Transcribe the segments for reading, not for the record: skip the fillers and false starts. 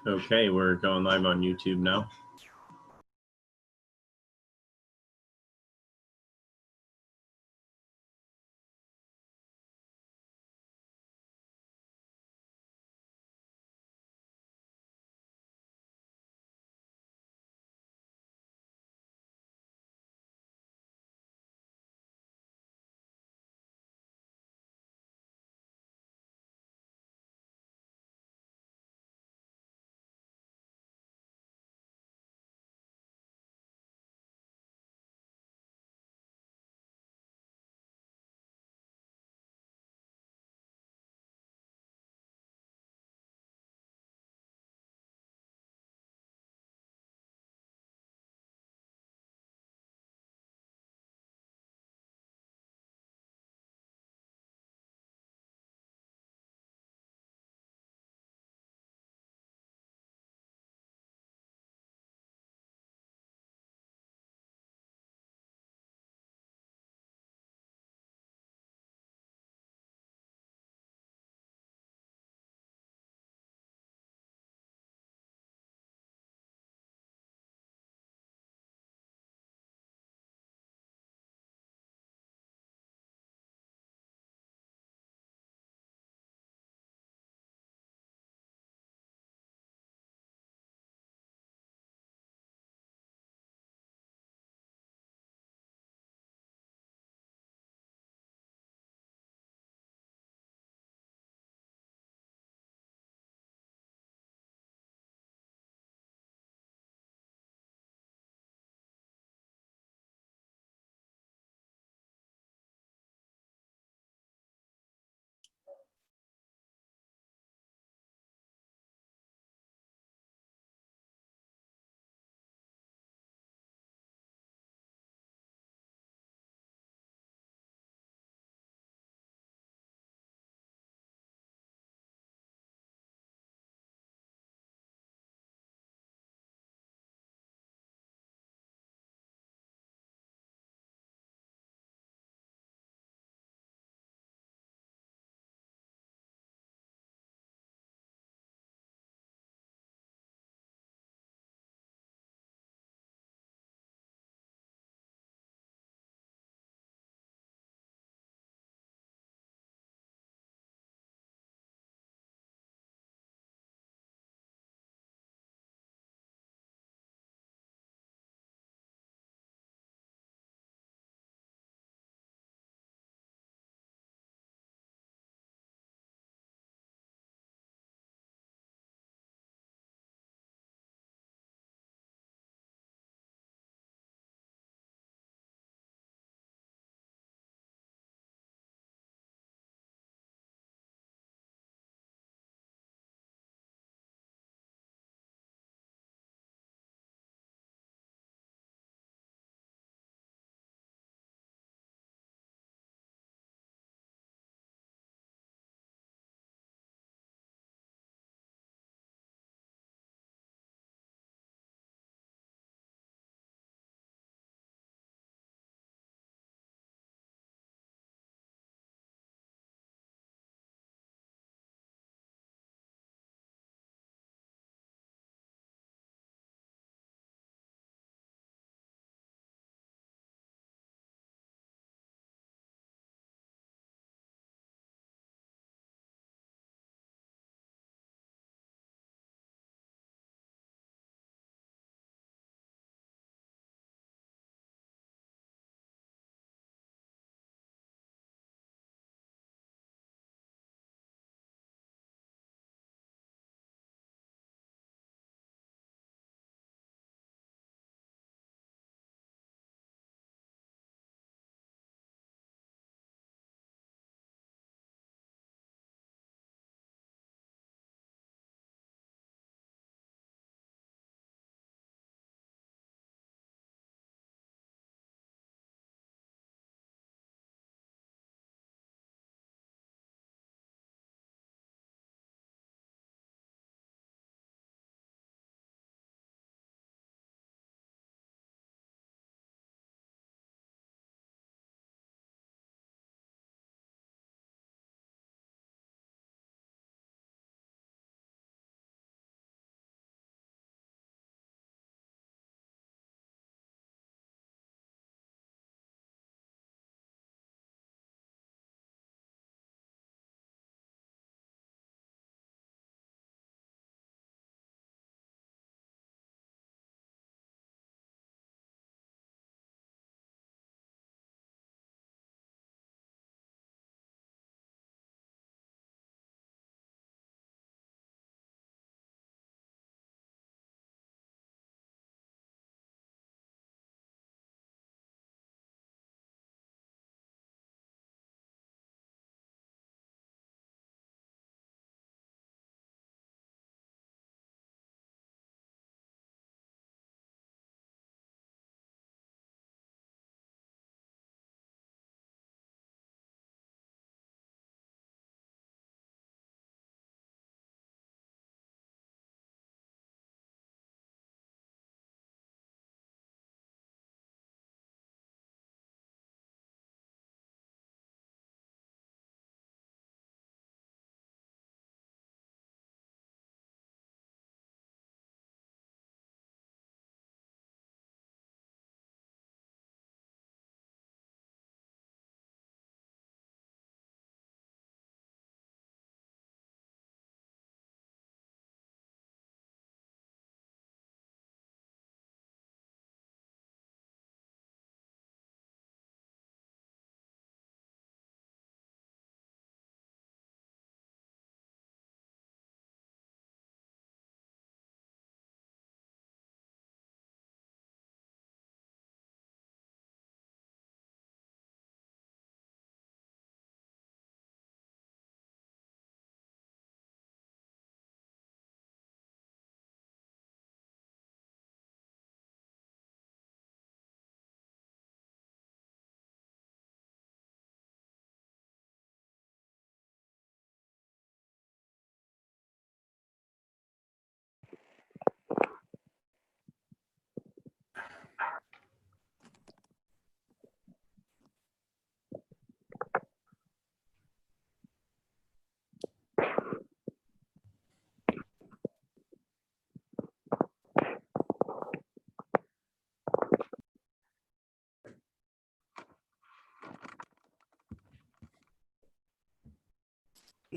Okay, we're going live on YouTube now.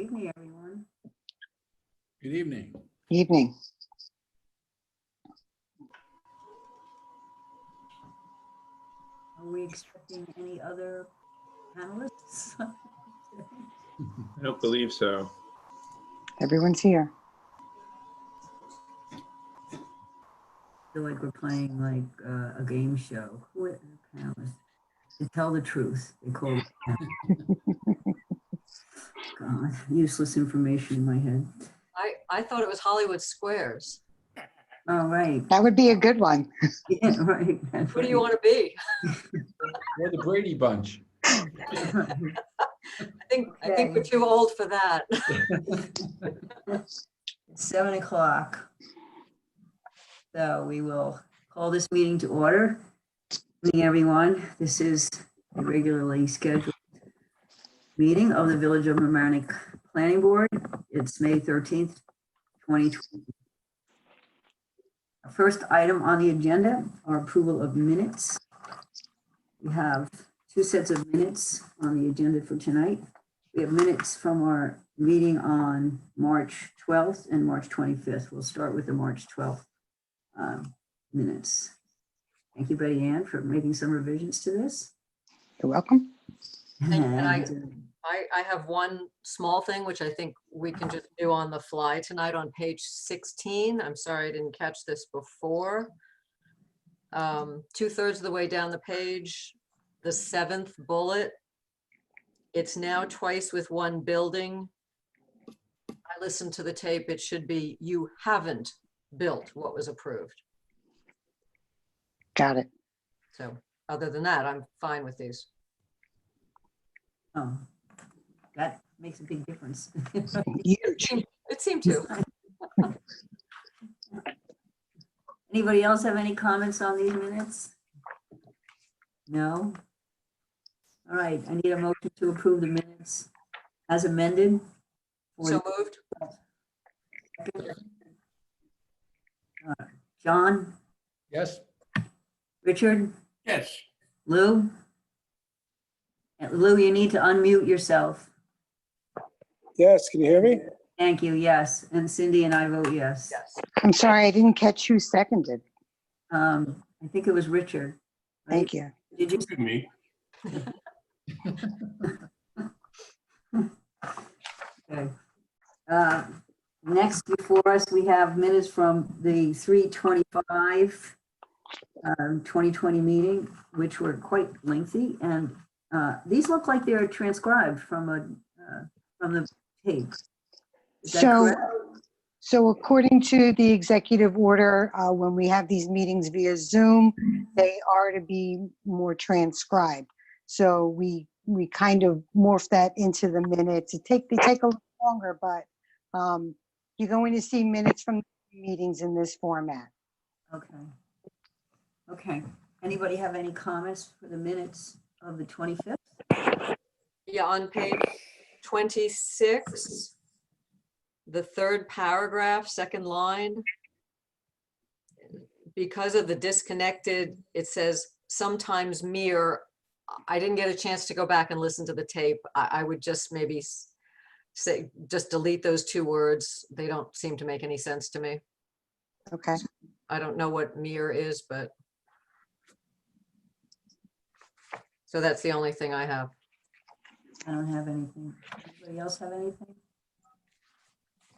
evening, everyone. Good evening. Evening. Are we expecting any other panelists? I don't believe so. Everyone's here. Feel like we're playing like a game show. Who are the panelists? To tell the truth, they call it. God, useless information in my head. I thought it was Hollywood Squares. All right. That would be a good one. Yeah, right. That's Who do you right. want to be? We're the Brady Bunch. I think Okay. we're too old for that. It's 7 o'clock. So we will call this meeting to order. Good evening, everyone. This is a regularly scheduled meeting of the Village of Mamaroneck Planning Board. It's May 13th, 2020. Our first item on the agenda are approval of minutes. We have 2 sets of minutes on the agenda for tonight. We have minutes from our meeting on March 12th and March 25th. We'll start with the March 12th minutes. Thank you, Betty Ann, for making some revisions to this. You're welcome. And And, I have one small thing, which I think we can just do on the fly tonight on page 16. I'm sorry I didn't catch this before. 2/3 of the way down the page, the 7th bullet. It's now twice with one building. I listened to the tape. It should be, you haven't built what was approved. Got it. So other than that, I'm fine with these. oh, that makes a big difference. Huge. It seemed to. Anybody else have any comments on these minutes? No? All right, I need a motion to approve the minutes as amended. So moved. John, Yes? Richard, Yes. Lou? Lou, you need to unmute yourself. Yes, can you hear me? Thank you, yes. And Cindy and I vote yes. Yes. I'm sorry, I didn't catch who seconded. I think it was Richard. right? Thank you. Did you? Me. Okay. Next before us, we have minutes from the 3/25, 2020 meeting, which were quite lengthy. And these look like they're transcribed from the tape. Is that So, correct? so according to the executive order, when we have these meetings via Zoom, they are to be more transcribed. So we kind of morph that into the minutes. They take a little longer, but you're going to see minutes from the meetings in this format. Okay. Okay. Anybody have any comments for the minutes of the 25th? Yeah, on page 26, the 3rd paragraph, 2nd line. Because of the disconnected, it says sometimes mere. I didn't get a chance to go back and listen to the tape. I would just maybe say, just delete those 2 words. They don't seem to make any sense to me. Okay. I don't know what mere is, but. So that's the only thing I have. I don't have anything. Anybody else have anything?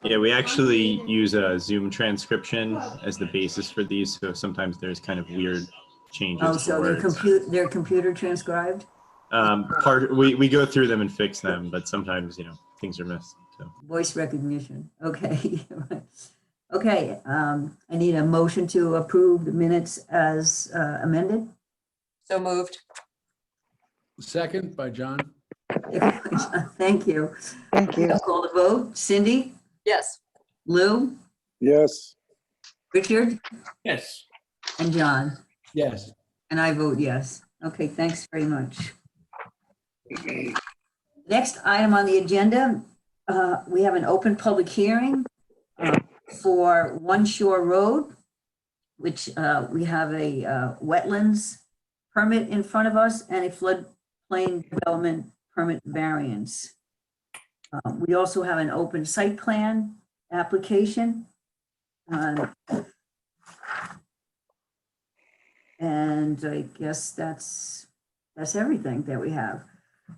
Yeah, we actually use a Zoom transcription as the basis for these. So sometimes there's kind of weird changes. Oh, to so words. they're computer transcribed? We go through them and fix them, but sometimes, things are missed. So Voice recognition, okay. Okay, I need a motion to approve the minutes as amended. So moved. Second by John. Thank you. Thank you. I'll call the vote. Cindy, Yes. Lou, Yes, Richard, Yes. and John. Yes. And I vote yes. Okay, thanks very much. Next item on the agenda, we have an open public hearing for One Shore Road, which we have a wetlands permit in front of us and a floodplain development permit variance. We also have an open site plan application. And I guess that's everything that we have.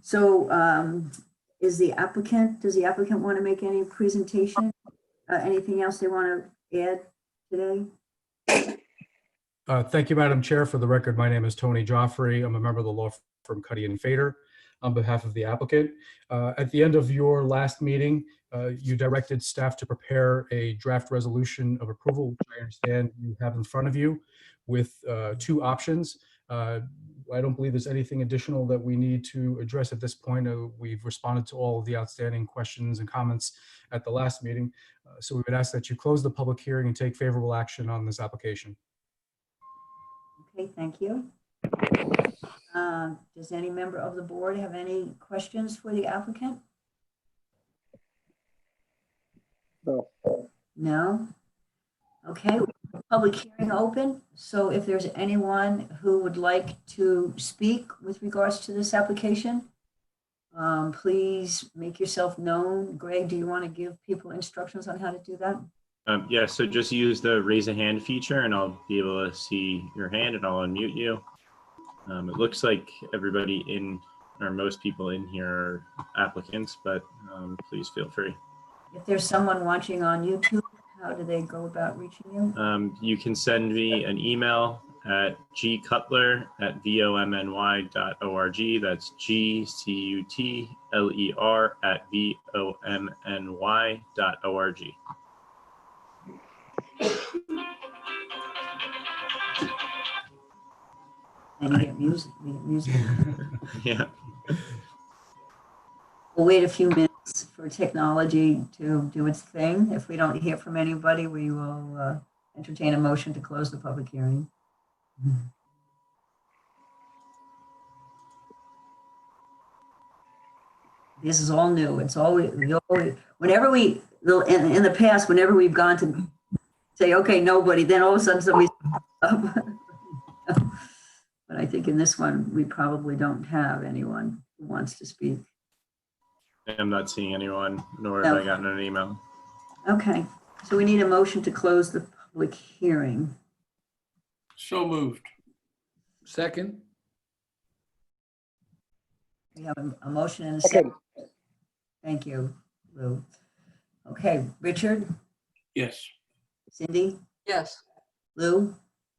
So does the applicant want to make any presentation? Anything else they want to add today? Thank you, Madam Chair. For the record, my name is Tony Joffrey. I'm a member of the law firm Cuddy and Fader on behalf of the applicant. At the end of your last meeting, you directed staff to prepare a draft resolution of approval, which I understand you have in front of you with 2 options. I don't believe there's anything additional that we need to address at this point. We've responded to all of the outstanding questions and comments at the last meeting. So we would ask that you close the public hearing and take favorable action on this application. Okay, thank you. Does any member of the board have any questions for the applicant? No. No? Okay, public hearing open. So if there's anyone who would like to speak with regards to this application, please make yourself known. Greg, do you want to give people instructions on how to do that? Yeah, so just use the raise a hand feature and I'll be able to see your hand and I'll unmute you. It looks like everybody or most people in here are applicants, but please feel free. If there's someone watching on YouTube, how do they go about reaching you? You can send me an email at gcutler@vomny.org. That's GCUTLER@vomny.org. And you get music. We get music. Yeah. We'll wait a few minutes for technology to do its thing. If we don't hear from anybody, we will entertain a motion to close the public hearing. This is all new. It's always, whenever in the past, whenever we've gone to say, okay, nobody, then all of a sudden somebody's up. But I think in this one, we probably don't have anyone who wants to speak. I'm not seeing anyone, nor have I gotten an email. Okay, so we need a motion to close the public hearing. So moved. Second? We have a motion and a second. Second. Thank you, Lou. Okay, Richard, Yes. Cindy, Yes. Lou,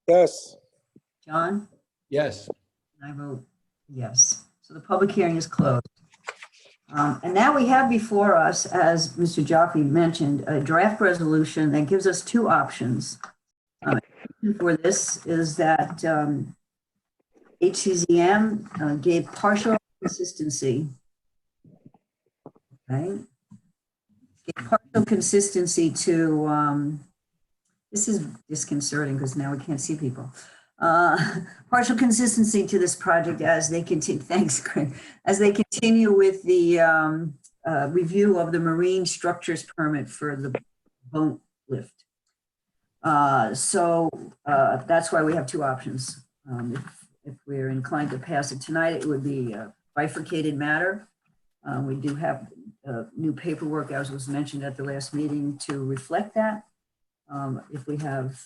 Yes. John, Yes. and I vote yes. So the public hearing is closed. And now we have before us, as Mr. Jaffe mentioned, a draft resolution that gives us 2 options. For this is that HCZM gave partial consistency. Okay. Gave partial consistency to, this is disconcerting because now we can't see people. Partial consistency to this project as they continue, thanks, Craig, as they continue with the review of the marine structures permit for the boat lift. So that's why we have 2 options. If we're inclined to pass it tonight, it would be a bifurcated matter. We do have new paperwork, as was mentioned at the last meeting, to reflect that. If we have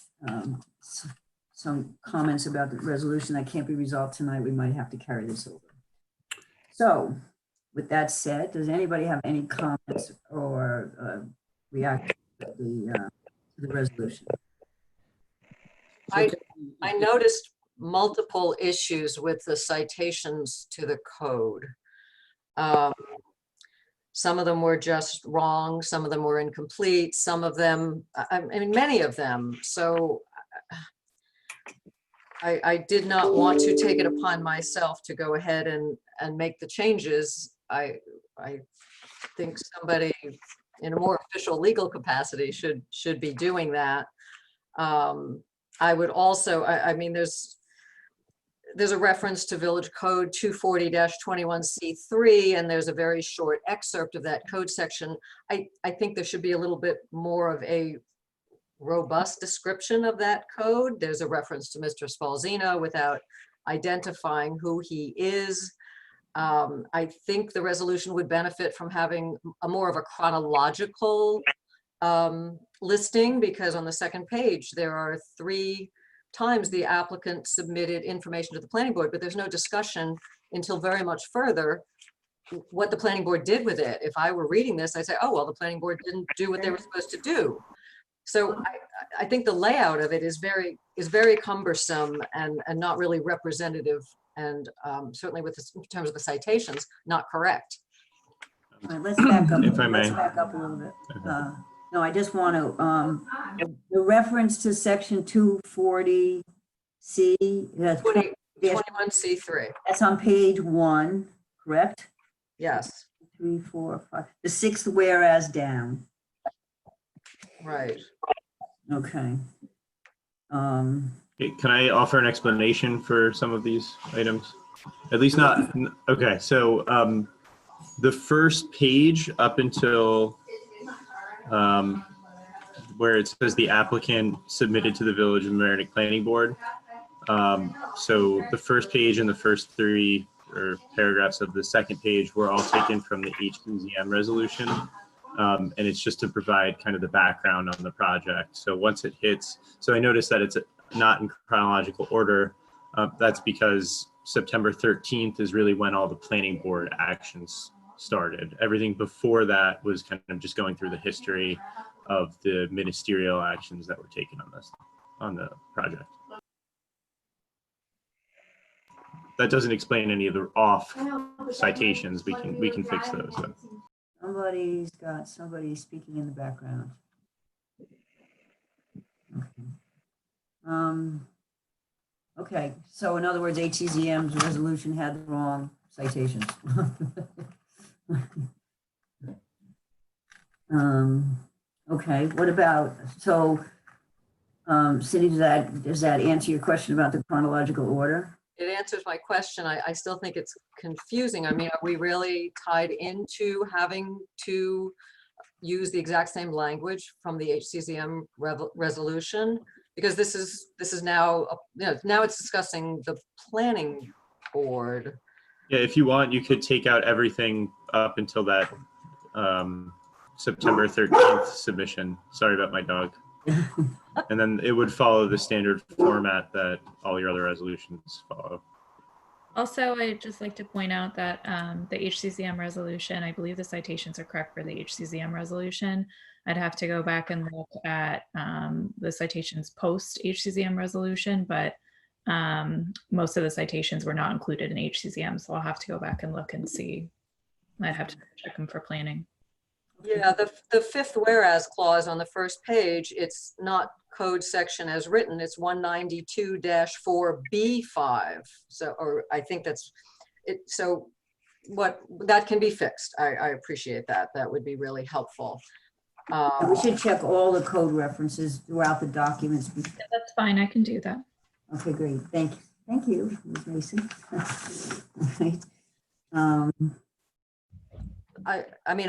some comments about the resolution that can't be resolved tonight, we might have to carry this over. So with that said, does anybody have any comments or react to the resolution? I noticed multiple issues with the citations to the code. Some of them were just wrong, some of them were incomplete, some of them, I mean, many of them. So I did not want to take it upon myself to go ahead and make the changes. I think somebody in a more official legal capacity should be doing that. I would also, I mean, there's a reference to Village Code 240-21C3, and there's a very short excerpt of that code section. I think there should be a little bit more of a robust description of that code. There's a reference to Mr. Spalzino without identifying who he is. I think the resolution would benefit from having a more of a chronological listing, because on the second page, there are 3 times the applicant submitted information to the planning board, but there's no discussion until very much further what the planning board did with it. If I were reading this, I'd say, oh, well, the planning board didn't do what they were supposed to do. So I think the layout of it is very cumbersome and not really representative, and certainly with in terms of the citations, not correct. All right, let's back up. If I may. Let's back up a little bit. Okay. No, I just want to, the reference to section 240C, that's 21C3, that's on page 1, correct? yes, 3, 4, 5, the 6th whereas down. right. Okay. Okay, can I offer an explanation for some of these items? At least not, okay, so the first page up until where it says the applicant submitted to the Village of Mamaroneck Planning Board. So the first page and the first 3 or paragraphs of the second page were all taken from the HCZM resolution. And it's just to provide kind of the background on the project. So once it hits, so I noticed that it's not in chronological order. That's because September 13th is really when all the planning board actions started. Everything before that was kind of just going through the history of the ministerial actions that were taken on the project. That doesn't explain any of the off citations. We can fix those though. Somebody's speaking in the background. Okay, so in other words, HCZM's resolution had the wrong citations. Okay, what about, so Cindy, does that answer your question about the chronological order? It answers my question. I still think it's confusing. I mean, are we really tied into having to use the exact same language from the HCZM resolution? Because this is now, now it's discussing the planning board. Yeah, if you want, you could take out everything up until that September 13th submission. Sorry about my dog. And then it would follow the standard format that all your other resolutions follow. Also, I'd just like to point out that the HCZM resolution, I believe the citations are correct for the HCZM resolution. I'd have to go back and look at the citations post HCZM resolution, but most of the citations were not included in HCZM, so I'll have to go back and look and see. I'd have to check them for planning. Yeah, the 5th whereas clause on the first page, it's not code section as written, it's 192-4B5. So, or I think that's it. So that can be fixed. I appreciate that. That would be really helpful. We should check all the code references throughout the documents. Yeah, that's fine. I can do that. Okay, great. Thank you, Ms. Mason. Right. I mean,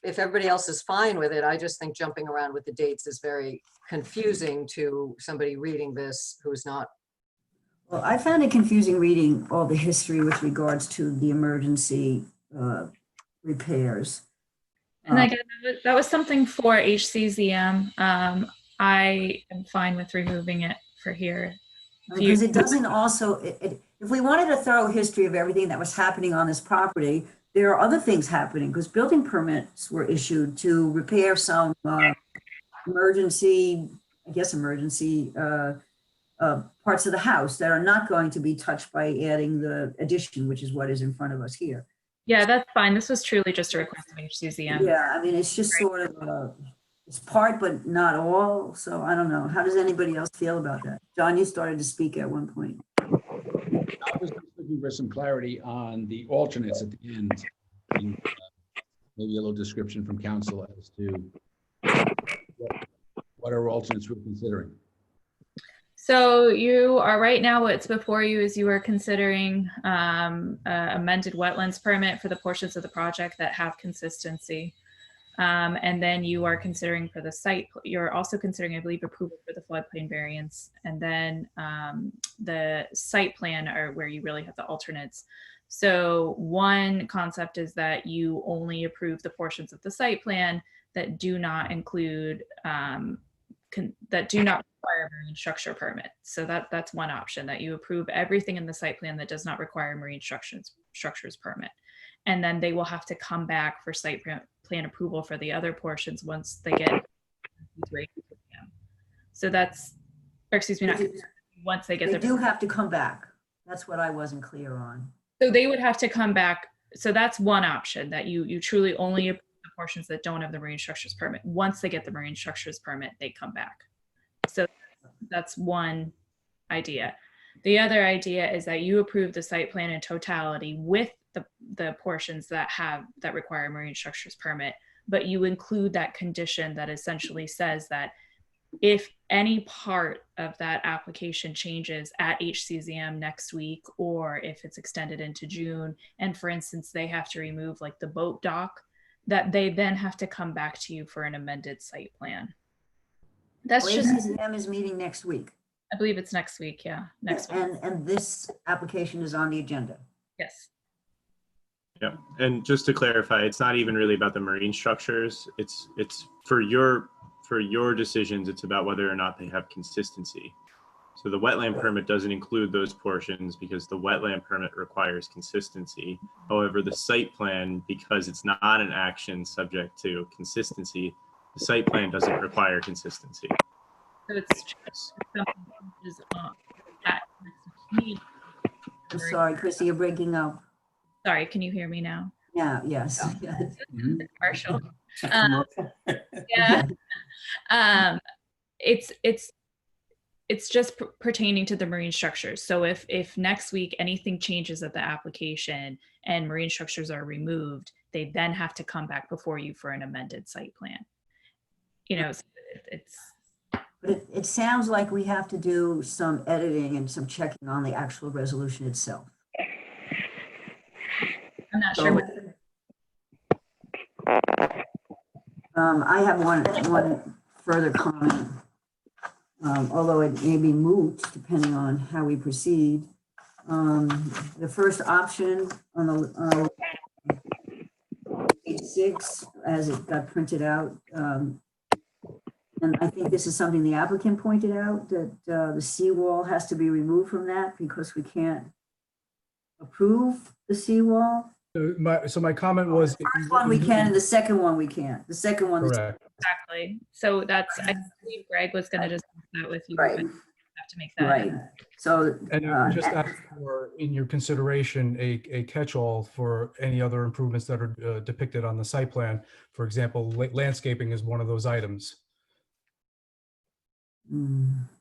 if everybody else is fine with it, I just think jumping around with the dates is very confusing to somebody reading this who's not. Well, I found it confusing reading all the history with regards to the emergency repairs. And again, that was something for HCZM. I am fine with removing it for here. Because it doesn't also, if we wanted a thorough history of everything that was happening on this property, there are other things happening because building permits were issued to repair some emergency parts of the house that are not going to be touched by adding the addition, which is what is in front of us here. Yeah, that's fine. This was truly just a request of HCZM. Yeah, I mean, it's just sort of, it's part, but not all. So I don't know. How does anybody else feel about that? John, you started to speak at one point. I was just looking for some clarity on the alternates at the end. And, maybe a little description from council as to what are alternates we're considering. So you are right now, what's before you is you are considering amended wetlands permit for the portions of the project that have consistency. And then you are considering for the site, you're also considering, I believe, approval for the floodplain variance. And then the site plan are where you really have the alternates. So one concept is that you only approve the portions of the site plan that do not include, that do not require marine structure permit. So that's one option, that you approve everything in the site plan that does not require marine structures permit. And then they will have to come back for site plan approval for the other portions once they get. So that's, or excuse me, not, once they get They the. do have to come back. That's what I wasn't clear on. So they would have to come back. So that's one option, that you truly only approve the portions that don't have the marine structures permit. Once they get the marine structures permit, they come back. So that's one idea. The other idea is that you approve the site plan in totality with the portions that require marine structures permit, but you include that condition that essentially says that if any part of that application changes at HCZM next week, or if it's extended into June, and for instance, they have to remove like the boat dock, that they then have to come back to you for an amended site plan. That's Well, just, HCCM is meeting next week. I believe it's next week. Yeah, next week. And this application is on the agenda. Yes. Yeah, and just to clarify, it's not even really about the marine structures. It's for your decisions, it's about whether or not they have consistency. So the wetland permit doesn't include those portions because the wetland permit requires consistency. However, the site plan, because it's not an action subject to consistency, the site plan doesn't require consistency. So it's just something that is at next meeting. I'm sorry, Chrissy, you're breaking up. Sorry, can you hear me now? Yeah, yes. Partial. Yeah. It's just pertaining to the marine structures. So if next week anything changes at the application and marine structures are removed, they then have to come back before you for an amended site plan. You know, so it's. But it sounds like we have to do some editing and some checking on the actual resolution itself. I'm not sure what. I have one further comment, although it may be moot depending on how we proceed. The first option on the page 6, as it got printed out, and I think this is something the applicant pointed out, that the seawall has to be removed from that because we can't approve the seawall. So my comment was. The first one we can, and the second one we can't. The second one. Correct. Exactly. So that's, I believe Greg was going to just that with you. Right. But you have to make that. Right. So. And I would just ask for, in your consideration, a catch-all for any other improvements that are depicted on the site plan. For example, landscaping is one of those items.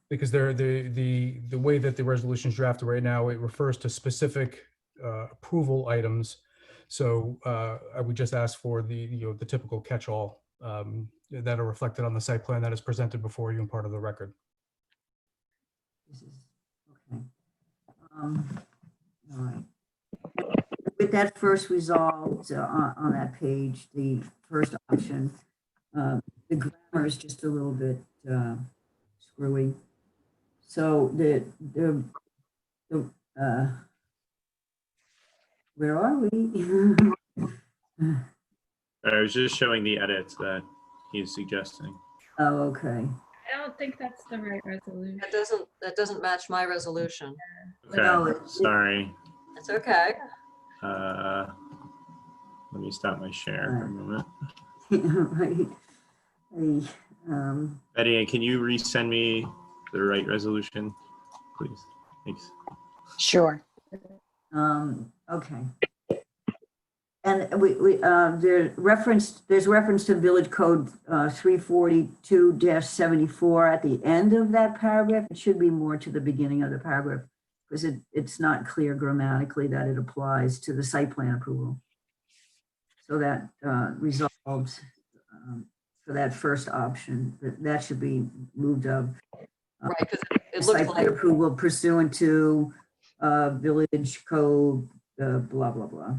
Because the way that the resolution is drafted right now, it refers to specific approval items. So I would just ask for the typical catch-all that are reflected on the site plan that is presented before you and part of the record. Okay. All right. With that first resolved on that page, the first option, the grammar is just a little bit screwy. So where are we? I was just showing the edits that he's suggesting. Oh, okay. I don't think that's the right resolution. That doesn't match my resolution. Okay, No, sorry. It's okay. Let me stop my share for a moment. Right. Betty Ann, can you resend me the right resolution, please? Thanks. Sure. Okay. And there's reference to Village Code 342-74 at the end of that paragraph. It should be more to the beginning of the paragraph because it's not clear grammatically that it applies to the site plan approval. So that resolves for that first option, that should be moved up. Right, because it Site looks plan like, approval pursuant to Village Code, blah, blah, blah.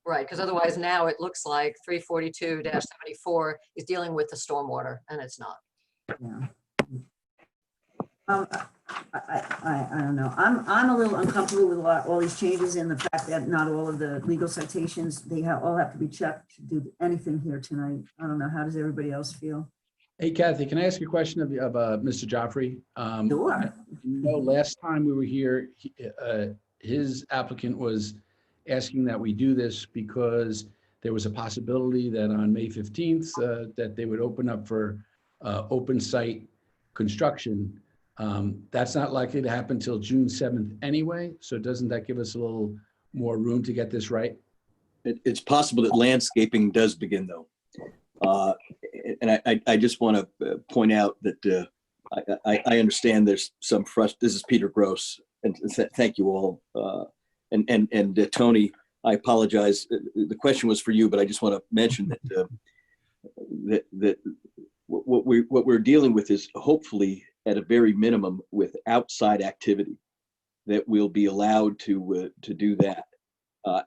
right, because otherwise now it looks like 342-74 is dealing with the stormwater, and it's not. Yeah. I don't know. I'm a little uncomfortable with all these changes and the fact that not all of the legal citations, they all have to be checked to do anything here tonight. I don't know. How does everybody else feel? Hey Kathy, can I ask you a question of Mr. Joffrey? Sure. Last time we were here, his applicant was asking that we do this because there was a possibility that on May 15th, that they would open up for open site construction. That's not likely to happen till June 7th anyway. So doesn't that give us a little more room to get this right? It's possible that landscaping does begin though. And I just want to point out that I understand there's some this is Peter Gross, and thank you all. And Tony, I apologize. The question was for you, but I just want to mention that what we're dealing with is hopefully at a very minimum with outside activity that we'll be allowed to do that.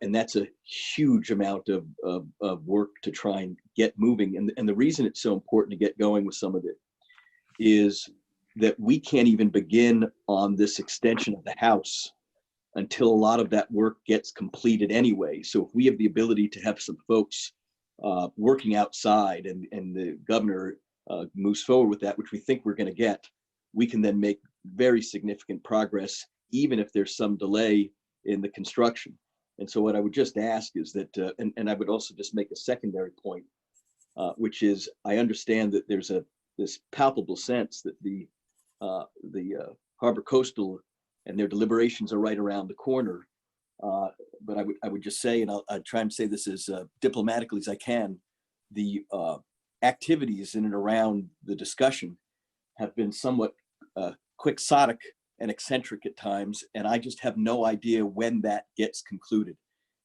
And that's a huge amount of work to try and get moving. And the reason it's so important to get going with some of it is that we can't even begin on this extension of the house until a lot of that work gets completed anyway. So if we have the ability to have some folks working outside and the governor moves forward with that, which we think we're going to get, we can then make very significant progress, even if there's some delay in the construction. And so what I would just ask is that, and I would also just make a secondary point, which is I understand that there's this palpable sense that the Harbor Coastal and their deliberations are right around the corner. But I would just say, and I'll try and say this as diplomatically as I can, the activities in and around the discussion have been somewhat quixotic and eccentric at times, and I just have no idea when that gets concluded.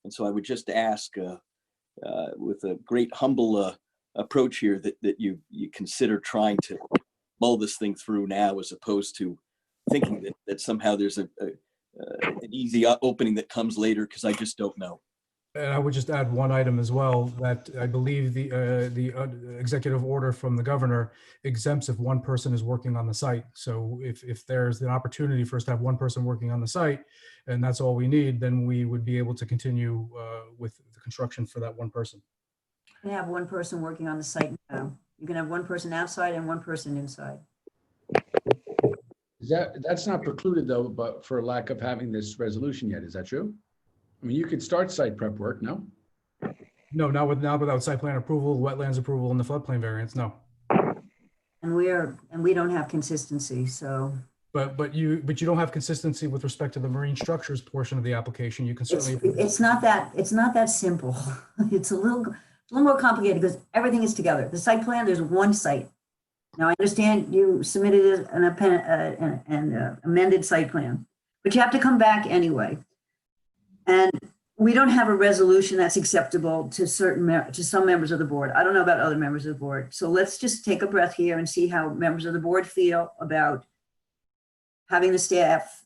And so I would just ask, with a great humble approach here, that you consider trying to mull this thing through now, as opposed to thinking that somehow there's an easy opening that comes later, because I just don't know. And I would just add one item as well, that I believe the executive order from the governor exempts if one person is working on the site. So if there's an opportunity for us to have one person working on the site, and that's all we need, then we would be able to continue with the construction for that one person. You can have one person working on the site now. You can have one person outside and one person inside. That's not precluded though, but for lack of having this resolution yet, is that true? I mean, you could start site prep work, no? No, not without site plan approval, wetlands approval, and the floodplain variance, no. And we don't have consistency, so. But you don't have consistency with respect to the marine structures portion of the application. You can certainly. It's not that simple. It's a little more complicated because everything is together. The site plan, there's one site. Now I understand you submitted an amended site plan, but you have to come back anyway. And we don't have a resolution that's acceptable to some members of the board. I don't know about other members of the board. So let's just take a breath here and see how members of the board feel about having the staff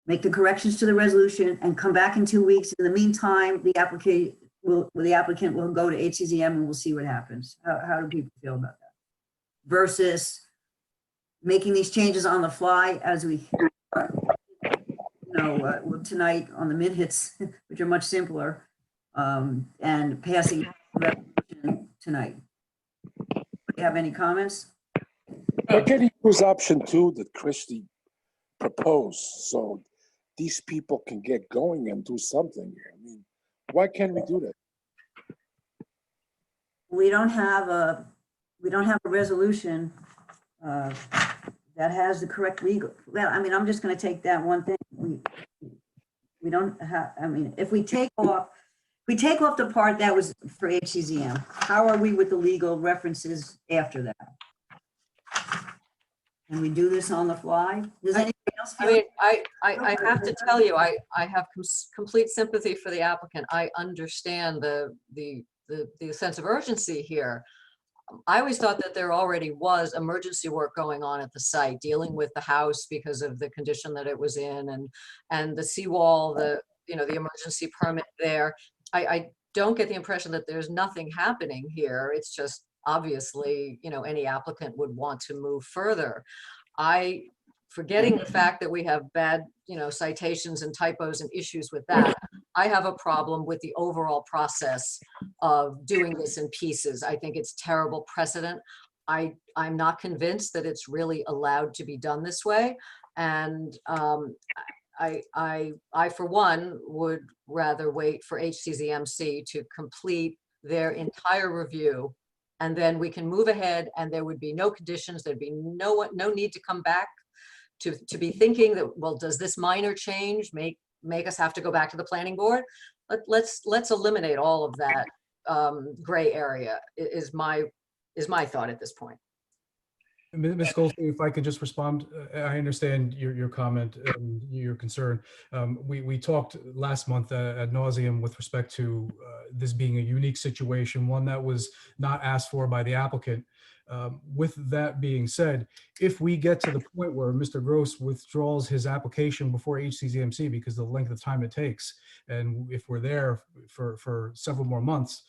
make the corrections to the resolution and come back in 2 weeks. In the meantime, the applicant will go to HCZM and we'll see what happens. How do people feel about that? Versus making these changes on the fly as we tonight on the minutes, which are much simpler, and passing tonight. Do you have any comments? Why can't you use option 2 that Christie proposed, so these people can get going and do something? I mean, why can't we do that? We don't have a resolution that has the correct legal. Well, I mean, I'm just going to take that one thing. We don't have. I mean, if we take off the part that was for HCZM, how are we with the legal references after that? Can we do this on the fly? Does anybody else feel? I mean, I have to tell you, I have complete sympathy for the applicant. I understand the sense of urgency here. I always thought that there already was emergency work going on at the site, dealing with the house because of the condition that it was in, and the seawall, the emergency permit there. I don't get the impression that there's nothing happening here. It's just obviously, any applicant would want to move further. I forgetting the fact that we have bad, citations and typos and issues with that, I have a problem with the overall process of doing this in pieces. I think it's terrible precedent. I'm not convinced that it's really allowed to be done this way. And I, for one, would rather wait for HCZMC to complete their entire review, and then we can move ahead, and there would be no conditions. There'd be no need to come back to be thinking that, well, does this minor change make us have to go back to the planning board? Let's eliminate all of that gray area is my thought at this point. Ms. Goldstein, if I could just respond, I understand your comment and your concern. We talked last month ad nauseum with respect to this being a unique situation, one that was not asked for by the applicant. With that being said, if we get to the point where Mr. Gross withdraws his application before HCZMC because of the length of time it takes, and if we're there for several more months,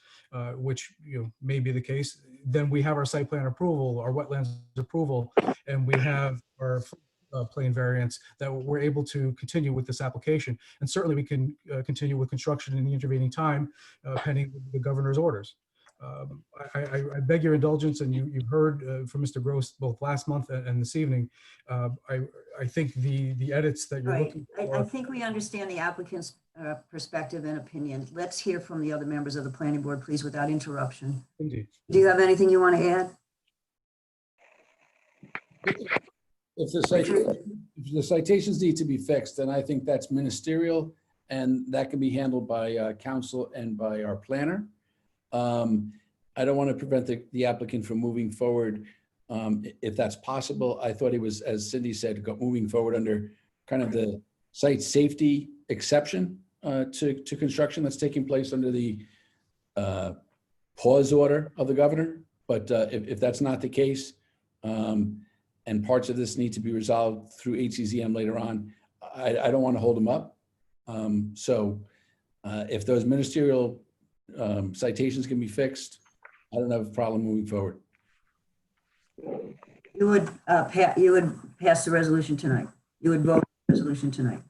which may be the case, then we have our site plan approval, our wetlands approval, and we have our plane variance that we're able to continue with this application. And certainly we can continue with construction in the intervening time pending the governor's orders. I beg your indulgence, and you've heard from Mr. Gross both last month and this evening. I think the edits that you're looking for. I think we understand the applicant's perspective and opinion. Let's hear from the other members of the planning board, please, without interruption. Indeed. Do you have anything you want to add? If the citations need to be fixed, then I think that's ministerial, and that can be handled by council and by our planner. I don't want to prevent the applicant from moving forward if that's possible. I thought he was, as Cindy said, moving forward under kind of the site safety exception to construction that's taking place under the pause order of the governor. But if that's not the case, and parts of this need to be resolved through HCZM later on, I don't want to hold them up. So if those ministerial citations can be fixed, I don't have a problem moving forward. You would pass the resolution tonight. You would vote the resolution tonight.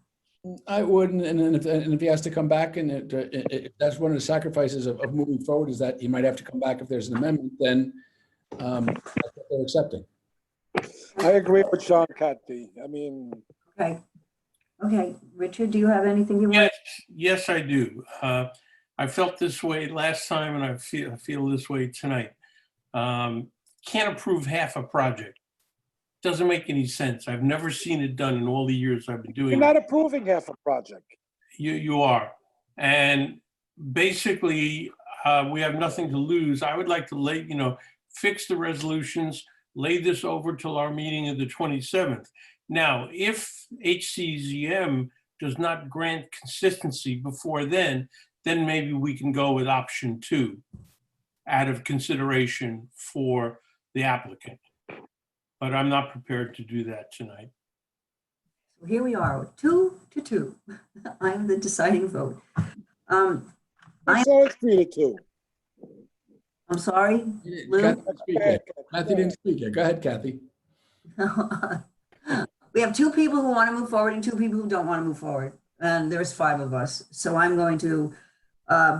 I wouldn't, and if he has to come back, and if that's one of the sacrifices of moving forward, is that he might have to come back if there's an amendment, then that's what they're accepting. I agree with Sean, Kathy. I mean. Okay. Richard, do you have anything you want? Yes, I do. I felt this way last time, and I feel this way tonight. Can't approve half a project. Doesn't make any sense. I've never seen it done in all the years I've been doing it. You're not approving half a project. You are. And basically, we have nothing to lose. I would like to fix the resolutions, lay this over till our meeting of the 27th. Now, if HCZM does not grant consistency before then maybe we can go with option 2 out of consideration for the applicant. But I'm not prepared to do that tonight. So here we are, 2-2. I'm the deciding vote. So it's 3-2. I'm sorry, Lou? Kathy didn't speak yet. Go ahead, Kathy. We have 2 people who want to move forward and 2 people who don't want to move forward. And there's 5 of us. So I'm going to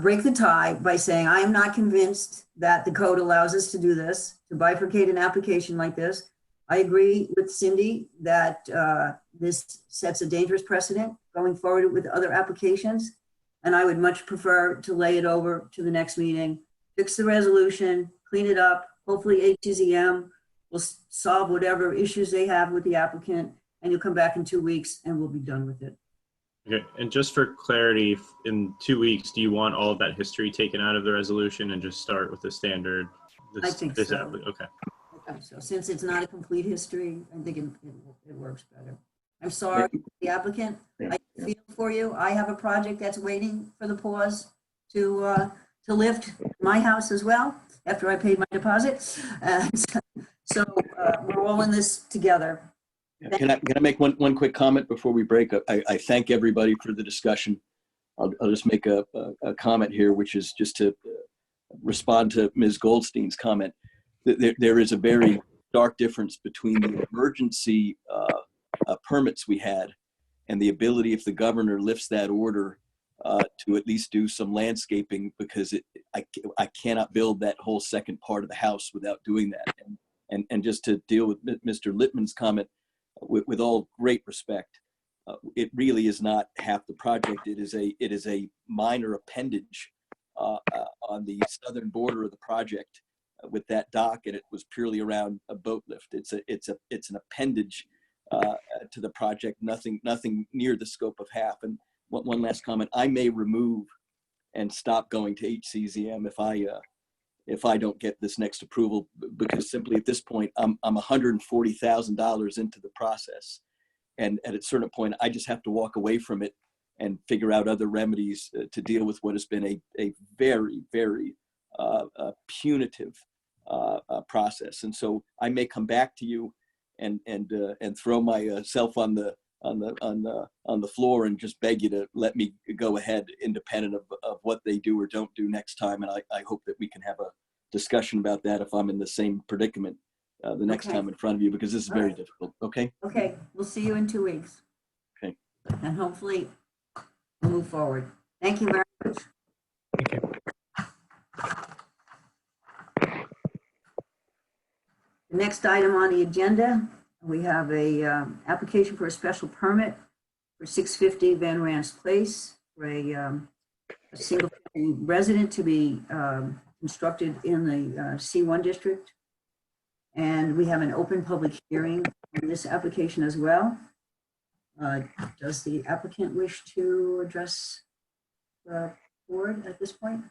break the tie by saying I am not convinced that the code allows us to do this, to bifurcate an application like this. I agree with Cindy that this sets a dangerous precedent going forward with other applications. And I would much prefer to lay it over to the next meeting, fix the resolution, clean it up. Hopefully HCZM will solve whatever issues they have with the applicant, and you'll come back in 2 weeks and we'll be done with it. Okay, and just for clarity, in 2 weeks, do you want all of that history taken out of the resolution and just start with the standard? I think so. Okay. So since it's not a complete history, I think it works better. I'm sorry, the applicant, I feel for you. I have a project that's waiting for the pause to lift my house as well after I paid my deposit. So we're all in this together. Can I make one quick comment before we break? I thank everybody for the discussion. I'll just make a comment here, which is just to respond to Ms. Goldstein's comment. There is a very stark difference between the emergency permits we had, and the ability, if the governor lifts that order, to at least do some landscaping, because I cannot build that whole second part of the house without doing that. And just to deal with Mr. Littman's comment, with all great respect, it really is not half the project. It is a minor appendage on the southern border of the project with that dock, and it was purely around a boat lift. It's an appendage to the project, nothing near the scope of half. And one last comment: I may remove and stop going to HCZM if I don't get this next approval, because simply at this point I'm $140,000 into the process, and at a certain point I just have to walk away from it and figure out other remedies to deal with what has been a very, very punitive process. And so I may come back to you and throw myself on the floor and just beg you to let me go ahead, independent of what they do or don't do next time. And I hope that we can have a discussion about that if I'm in the same predicament the next Okay. time in front of you, because this is very Alright. difficult. Okay. Okay, we'll see you in 2 weeks. Okay. And hopefully we'll move forward. Thank you very much. Thank you. The next item on the agenda, we have a application for a special permit for 650 Van Rans Place for a single family resident to be constructed in the C1 district. And we have an open public hearing on this application as well. Does the applicant wish to address the board at this point?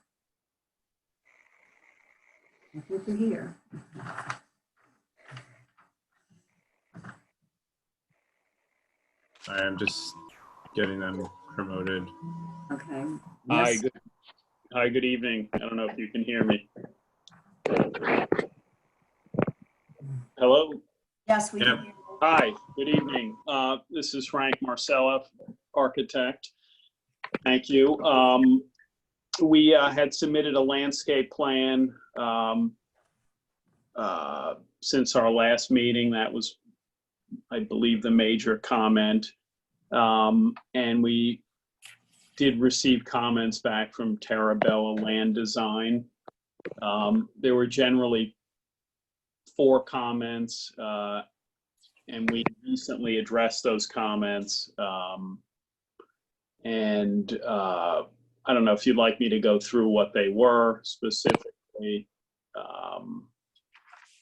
I think they're here. I'm just getting them promoted. Okay. Hi, Yes. good evening. I don't know if you can hear me. Hello? Yes, we Yep. can hear you. Hi, good evening. This is Frank Marcella, architect. Thank you. We had submitted a landscape plan since our last meeting. That was, I believe, the major comment. And we did receive comments back from Terabella Land Design. There were generally 4 comments, and we recently addressed those comments. I don't know if you'd like me to go through what they were specifically.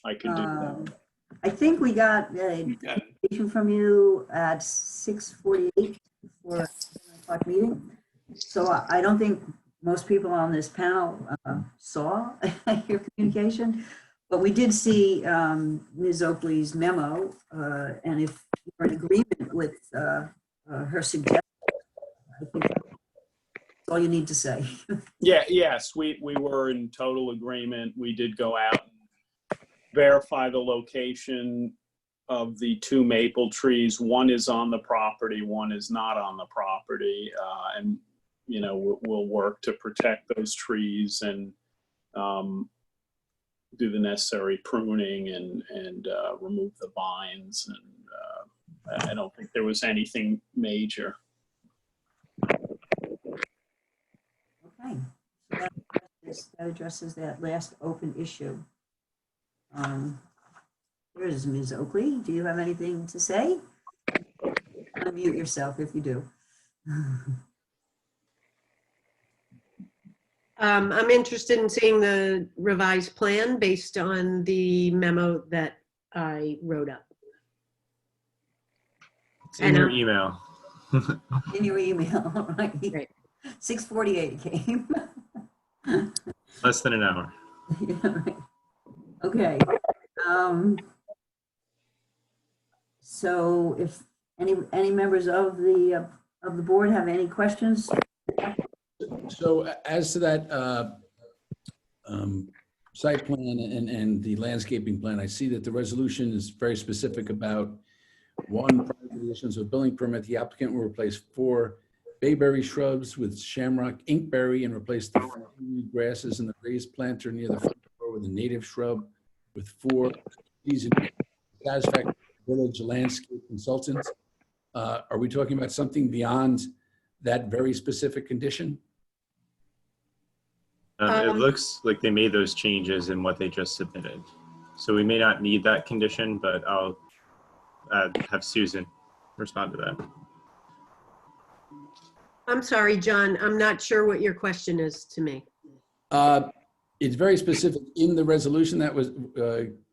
I could do that. I think we got a You got it. presentation from you at 6:48 for a 7 o'clock meeting. So I don't think most people on this panel saw your communication, but we did see Ms. Oakley's memo, and if you're in agreement with her suggestion, I think that's all you need to say. Yes, we were in total agreement. We did go out and verify the location of the 2 maple trees. One is on the property, one is not on the property. And, you know, we'll work to protect those trees and do the necessary pruning and remove the vines. And I don't think there was anything major. Okay, so that addresses that last open issue. Here's Ms. Oakley. Do you have anything to say? Unmute yourself if you do. I'm interested in seeing the revised plan based on the memo that I wrote up. It's in your email. In your email, right? Great. 6:48 came. Less than an hour. Yeah, right. Okay. So if any members of the board have any questions? So as to that site plan and the landscaping plan, I see that the resolution is very specific about 1, prior to the issuance of a building permit, the applicant will replace 4 bayberry shrubs with shamrock inkberry and replace the grasses in the raised planter near the front door with a native shrub with 4 seasoned satisfactory village landscape consultants. Are we talking about something beyond that very specific condition? It looks like they made those changes in what they just submitted. So we may not need that condition, but I'll have Susan respond to that. I'm sorry, John, I'm not sure what your question is to me. It's very specific in the resolution that was,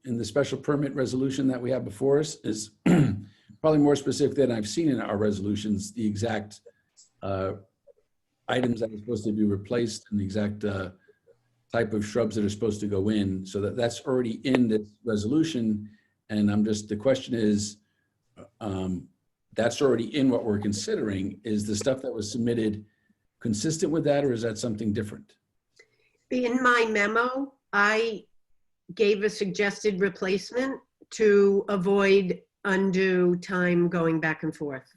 in the special permit resolution that we have before us is probably more specific than I've seen in our resolutions, the exact items that are supposed to be replaced and the exact type of shrubs that are supposed to go in. So that's already in this resolution. And the question is, that's already in what we're considering. Is the stuff that was submitted consistent with that, or is that something different? In my memo, I gave a suggested replacement to avoid undue time going back and forth.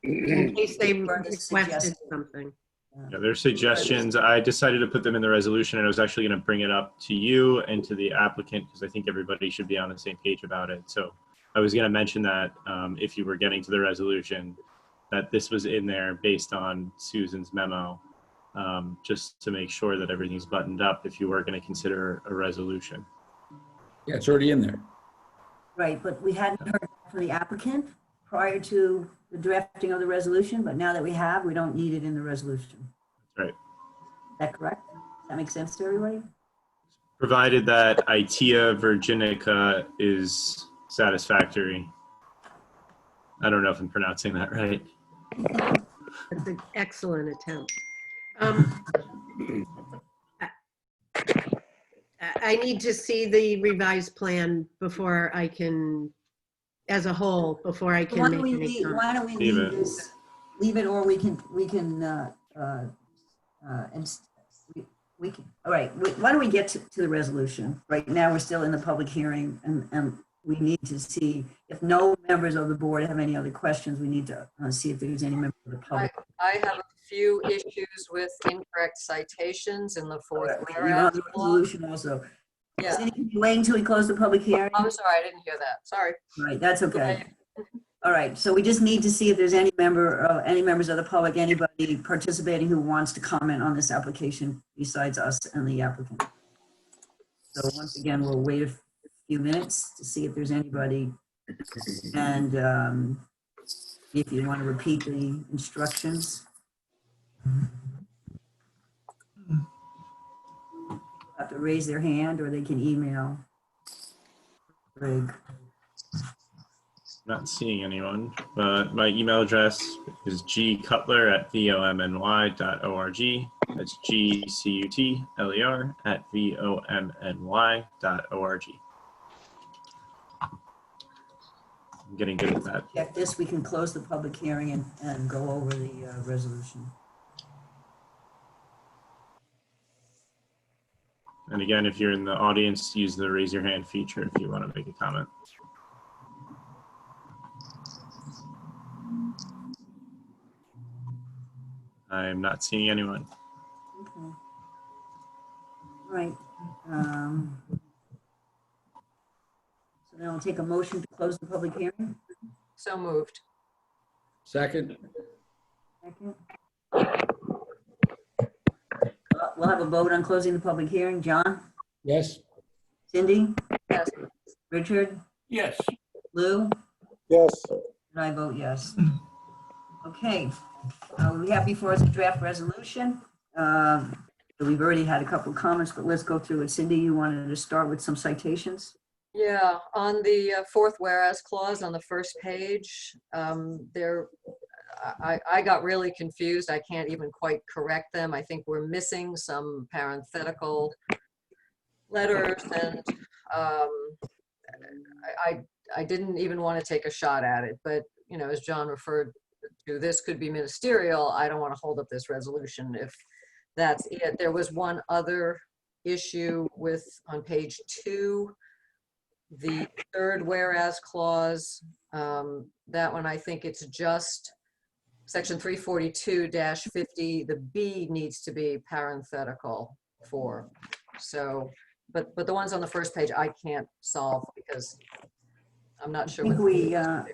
In case they requested something. Yeah, their suggestions, I decided to put them in the resolution, and I was actually going to bring it up to you and to the applicant because I think everybody should be on the same page about it. So I was going to mention that if you were getting to the resolution, that this was in there based on Susan's memo, just to make sure that everything's buttoned up if you were going to consider a resolution. Yeah, it's already in there. Right, but we hadn't heard from the applicant prior to the drafting of the resolution, but now that we have, we don't need it in the resolution. That's right. Is that correct? Does that make sense to everybody? Provided that Itea virginica is satisfactory. I don't know if I'm pronouncing that right. That's an excellent attempt. I need to see the revised plan before I can, as a whole, before I can Why make don't we any leave, comment. why don't we Leave leave it. this, leave it, or we can, all right, why don't we get to the resolution? Right now, we're still in the public hearing, and we need to see, if no members of the board have any other questions, we need to see if there's any member of the public. I have a few issues with incorrect citations in the fourth We're on whereas the clause. resolution also. Yeah. Cindy, can you wait until we close the public hearing? I'm sorry, I didn't hear that. Sorry. Right, that's okay. All right, so we just need to see if there's any members of the public, anybody participating who wants to comment on this application besides us and the applicant. So once again, we'll wait a few minutes to see if there's anybody. And if you want to repeat the instructions. Have to raise their hand or they can email Greg. Not seeing anyone, but my email address is gcutler@vomny.org. That's gcutler@vomny.org. I'm getting good at that. Check this, we can close the public hearing and go over the resolution. And again, if you're in the audience, use the raise your hand feature if you want to make a comment. I'm not seeing anyone. Okay. All right. So then I'll take a motion to close the public hearing. So moved. Second? Second. We'll have a vote on closing the public hearing. John? Yes? Cindy? Yes. Richard? Yes. Lou? Yes, And I vote yes. Okay, we have before us a draft resolution. We've already had a couple of comments, but let's go through it. Cindy, you wanted to start with some citations? Yeah, on the fourth whereas clause on the first page, I got really confused. I can't even quite correct them. I think we're missing some parenthetical letters, and I didn't even want to take a shot at it. But, you know, as John referred to, this could be ministerial. I don't want to hold up this resolution if that's it. There was one other issue with, on page 2, the third whereas clause. That one, I think it's just section 342-50, the B needs to be parenthetical for. So, but the ones on the first page I can't solve because I'm not I sure. think what- we, I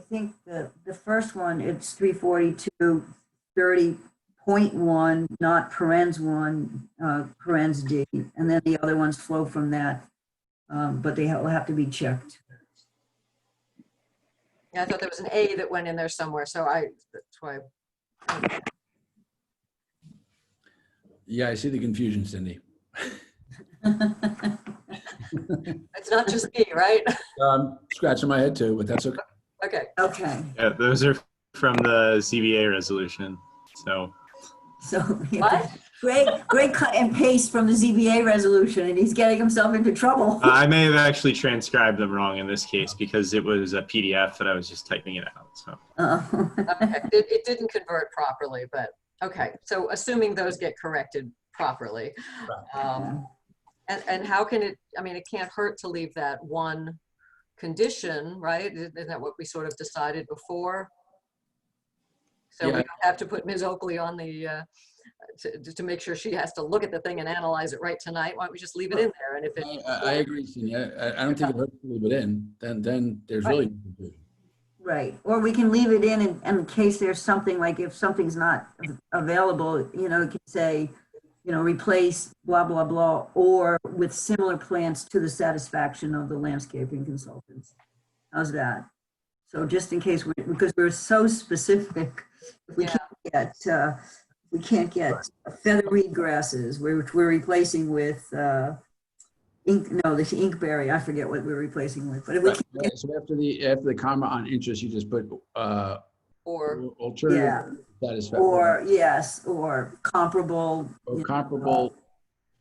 think the first one, it's 342, 30.1, not parens 1, parens D, and then the other ones flow from that. But they will have to be checked. Yeah, I thought there was an A that went in there somewhere, so that's why. Yeah, I see the confusion, Cindy. It's not just me, right? Scratching my head too, but that's okay. Okay. Okay, Yeah, those are from the CBA resolution. So so. What? Greg cut and paste from the ZBA resolution, and he's getting himself into trouble. I may have actually transcribed them wrong in this case because it was a PDF that I was just typing it out. So Okay. It didn't convert properly, but okay. So assuming those get corrected properly. And how can it, I mean, it can't hurt to leave that one condition, right? Isn't that what we sort of decided before? So we Yeah. don't have to put Ms. Oakley on the, to make sure she has to look at the thing and analyze it right tonight. Why don't we just leave it in there? And if it, I agree, Cindy. I don't think it hurts to leave it in. Then there's really no confusion. Right, or we can leave it in case there's something, like if something's not available, you know, it can say, you know, replace blah, blah, blah, or with similar plants to the satisfaction of the landscaping consultants. How's that? So just in case, because we're so specific, if we can't get feathery grasses, which we're replacing with the inkberry, I forget what we're replacing with, but if we Right. can't, So after the comma on interest, you just put or alternative satisfaction. or yes, or comparable. Or you know, comparable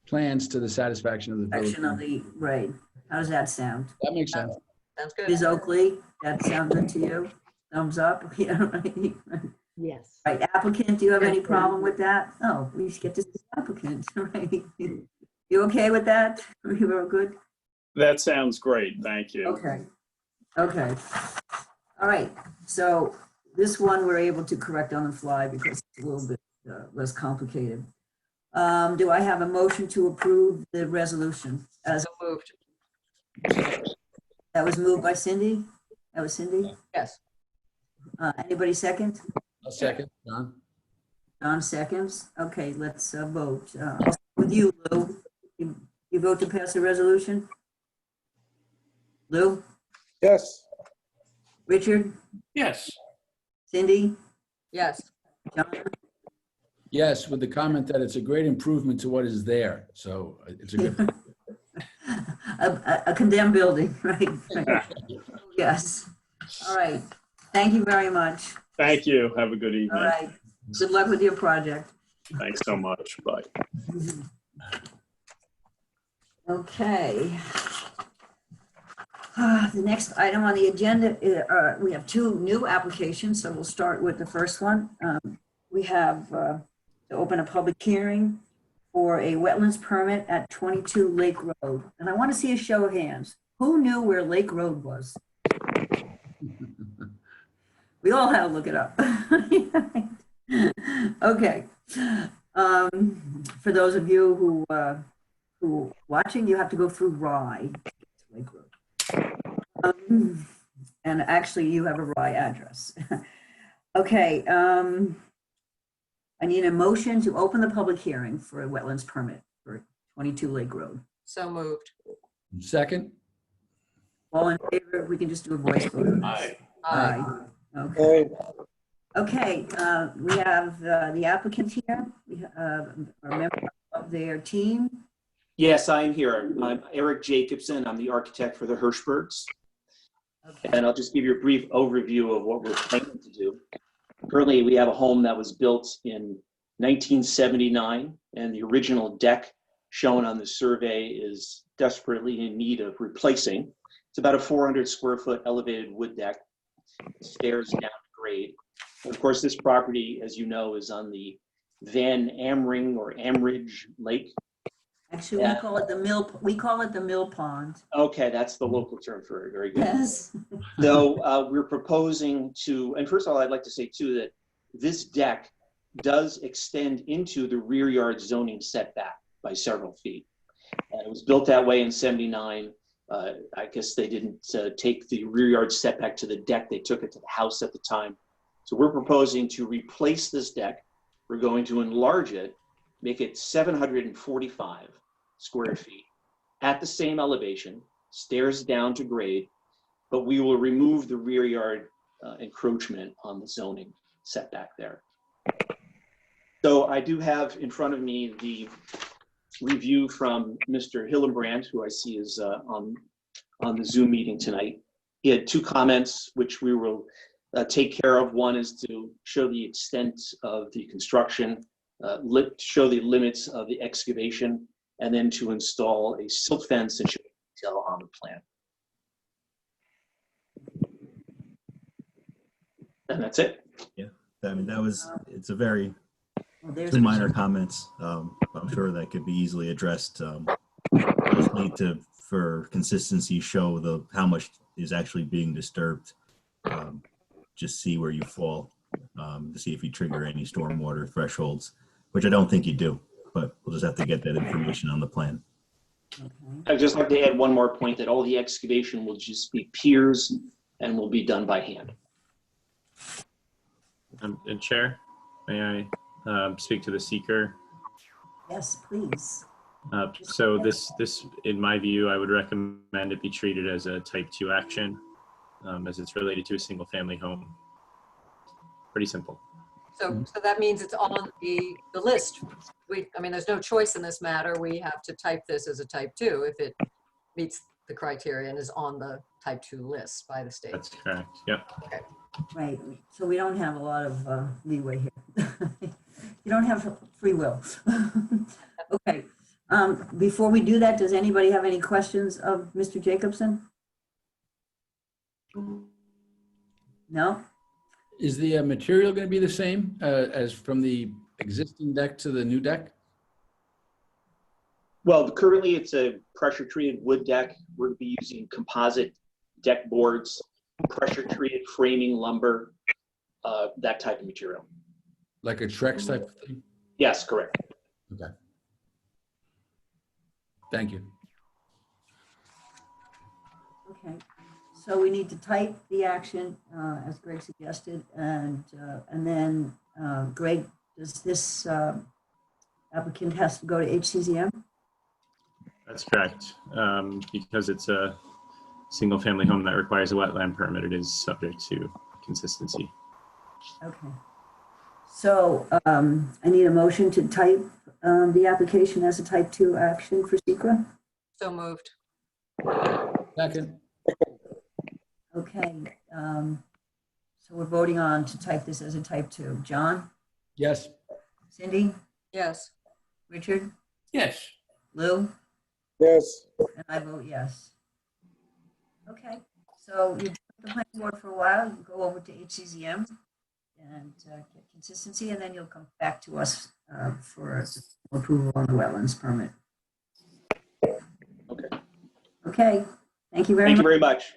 plans to the satisfaction of the village. section of the, right. How does that sound? That makes sense. sounds good. Ms. Oakley, that sound good to you? Thumbs up? Yeah, right. Yes. Right, applicant, do you have any problem with that? Oh, we should get to the applicant, right? You okay with that? We were good? That sounds great. Thank you. Okay, okay. All right, so this one we're able to correct on the fly because it's a little bit less complicated. Do I have a motion to approve the resolution? As So moved. that was moved by Cindy? That was Cindy? Yes. Anybody second? A second, John? John seconds. Okay, let's vote. I'll start with you, Lou. You vote to pass the resolution? Lou? Yes, Richard? Yes. Cindy? Yes. John? Yes, with the comment that it's a great improvement to what is there. So it's a good. A condemned building, right? Right. Yes. All right. Thank you very much. Thank you. Have a good All evening. right. Good luck with your project. Thanks so much. Bye. Okay. The next item on the agenda, we have two new applications, so we'll start with the first one. We have to open a public hearing for a wetlands permit at 22 Lake Road. And I want to see a show of hands. Who knew where Lake Road was? We all had to look it up. Okay. For those of you who watching, you have to go through Rye. Lake Road. And actually, you have a Rye address. Okay. I need a motion to open the public hearing for a wetlands permit for 22 Lake Road. So moved. Second? All in favor? We can just do a voice vote. Aye. Aye. Okay. hey, Okay, we have the applicant here, a member of their team. Yes, I am here. I'm Eric Jacobson. I'm the architect for the Hirschbergs. Okay. And I'll just give you a brief overview of what we're planning to do. Currently, we have a home that was built in 1979, and the original deck shown on the survey is desperately in need of replacing. It's about a 400 square foot elevated wood deck, stairs down to grade. And of course, this property, as you know, is on the Van Amring or Amridge Lake. Actually, we call it the mill pond. Okay, that's the local term for it. Very good. Yes. So we're proposing to, and first of all, I'd like to say too that this deck does extend into the rear yard zoning setback by several feet. And it was built that way in '79. I guess they didn't take the rear yard setback to the deck. They took it to the house at the time. So we're proposing to replace this deck. We're going to enlarge it, make it 745 square feet at the same elevation, stairs down to grade, but we will remove the rear yard encroachment on the zoning setback there. So I do have in front of me the review from Mr. Hillenbrand, who I see is on the Zoom meeting tonight. He had two comments, which we will take care of. One is to show the extent of the construction, show the limits of the excavation, and then to install a silt fence and show detail on the plan. And that's it. Yeah, I mean, it's a very, Well, there's two minor comments. I'm sure that could be easily addressed. Just need to, for consistency, show how much is actually being disturbed. Just see where you fall, to see if you trigger any stormwater thresholds, which I don't think you do, but we'll just have to get that information on the plan. I'd just like to add one more point, that all the excavation will just be piers and will be done by hand. And Chair, may I speak to the seeker? Yes, please. So this, in my view, I would recommend it be treated as a type 2 action, as it's related to a single family home. Pretty simple. So that means it's on the list. I mean, there's no choice in this matter. We have to type this as a type 2 if it meets the criteria and is on the type 2 list by the state. That's correct. Yep. Okay. Right, so we don't have a lot of leeway here. You don't have free will. Okay, before we do that, does anybody have any questions of Mr. Jacobson? No? Is the material going to be the same as from the existing deck to the new deck? Well, currently it's a pressure treated wood deck. We're going to be using composite deck boards, pressure treated framing lumber, that type of material. Like a Trex type of thing? Yes, correct. Okay. Thank you. Okay, so we need to type the action as Greg suggested, and then Greg, does this applicant has to go to HCZM? That's correct. Because it's a single family home that requires a wetland permit, it is subject to consistency. Okay. So I need a motion to type the application as a type 2 action for SECRA. So moved. Second. Okay. So we're voting on to type this as a type 2. John? Yes. Cindy? Yes. Richard? Yes. Lou? Yes. And I vote yes. Okay. So you've been with the planning board for a while. You go over to HCZM and get consistency, and then you'll come back to us for approval on the wetlands permit. Okay. Okay. Thank you very Thank much. you very much.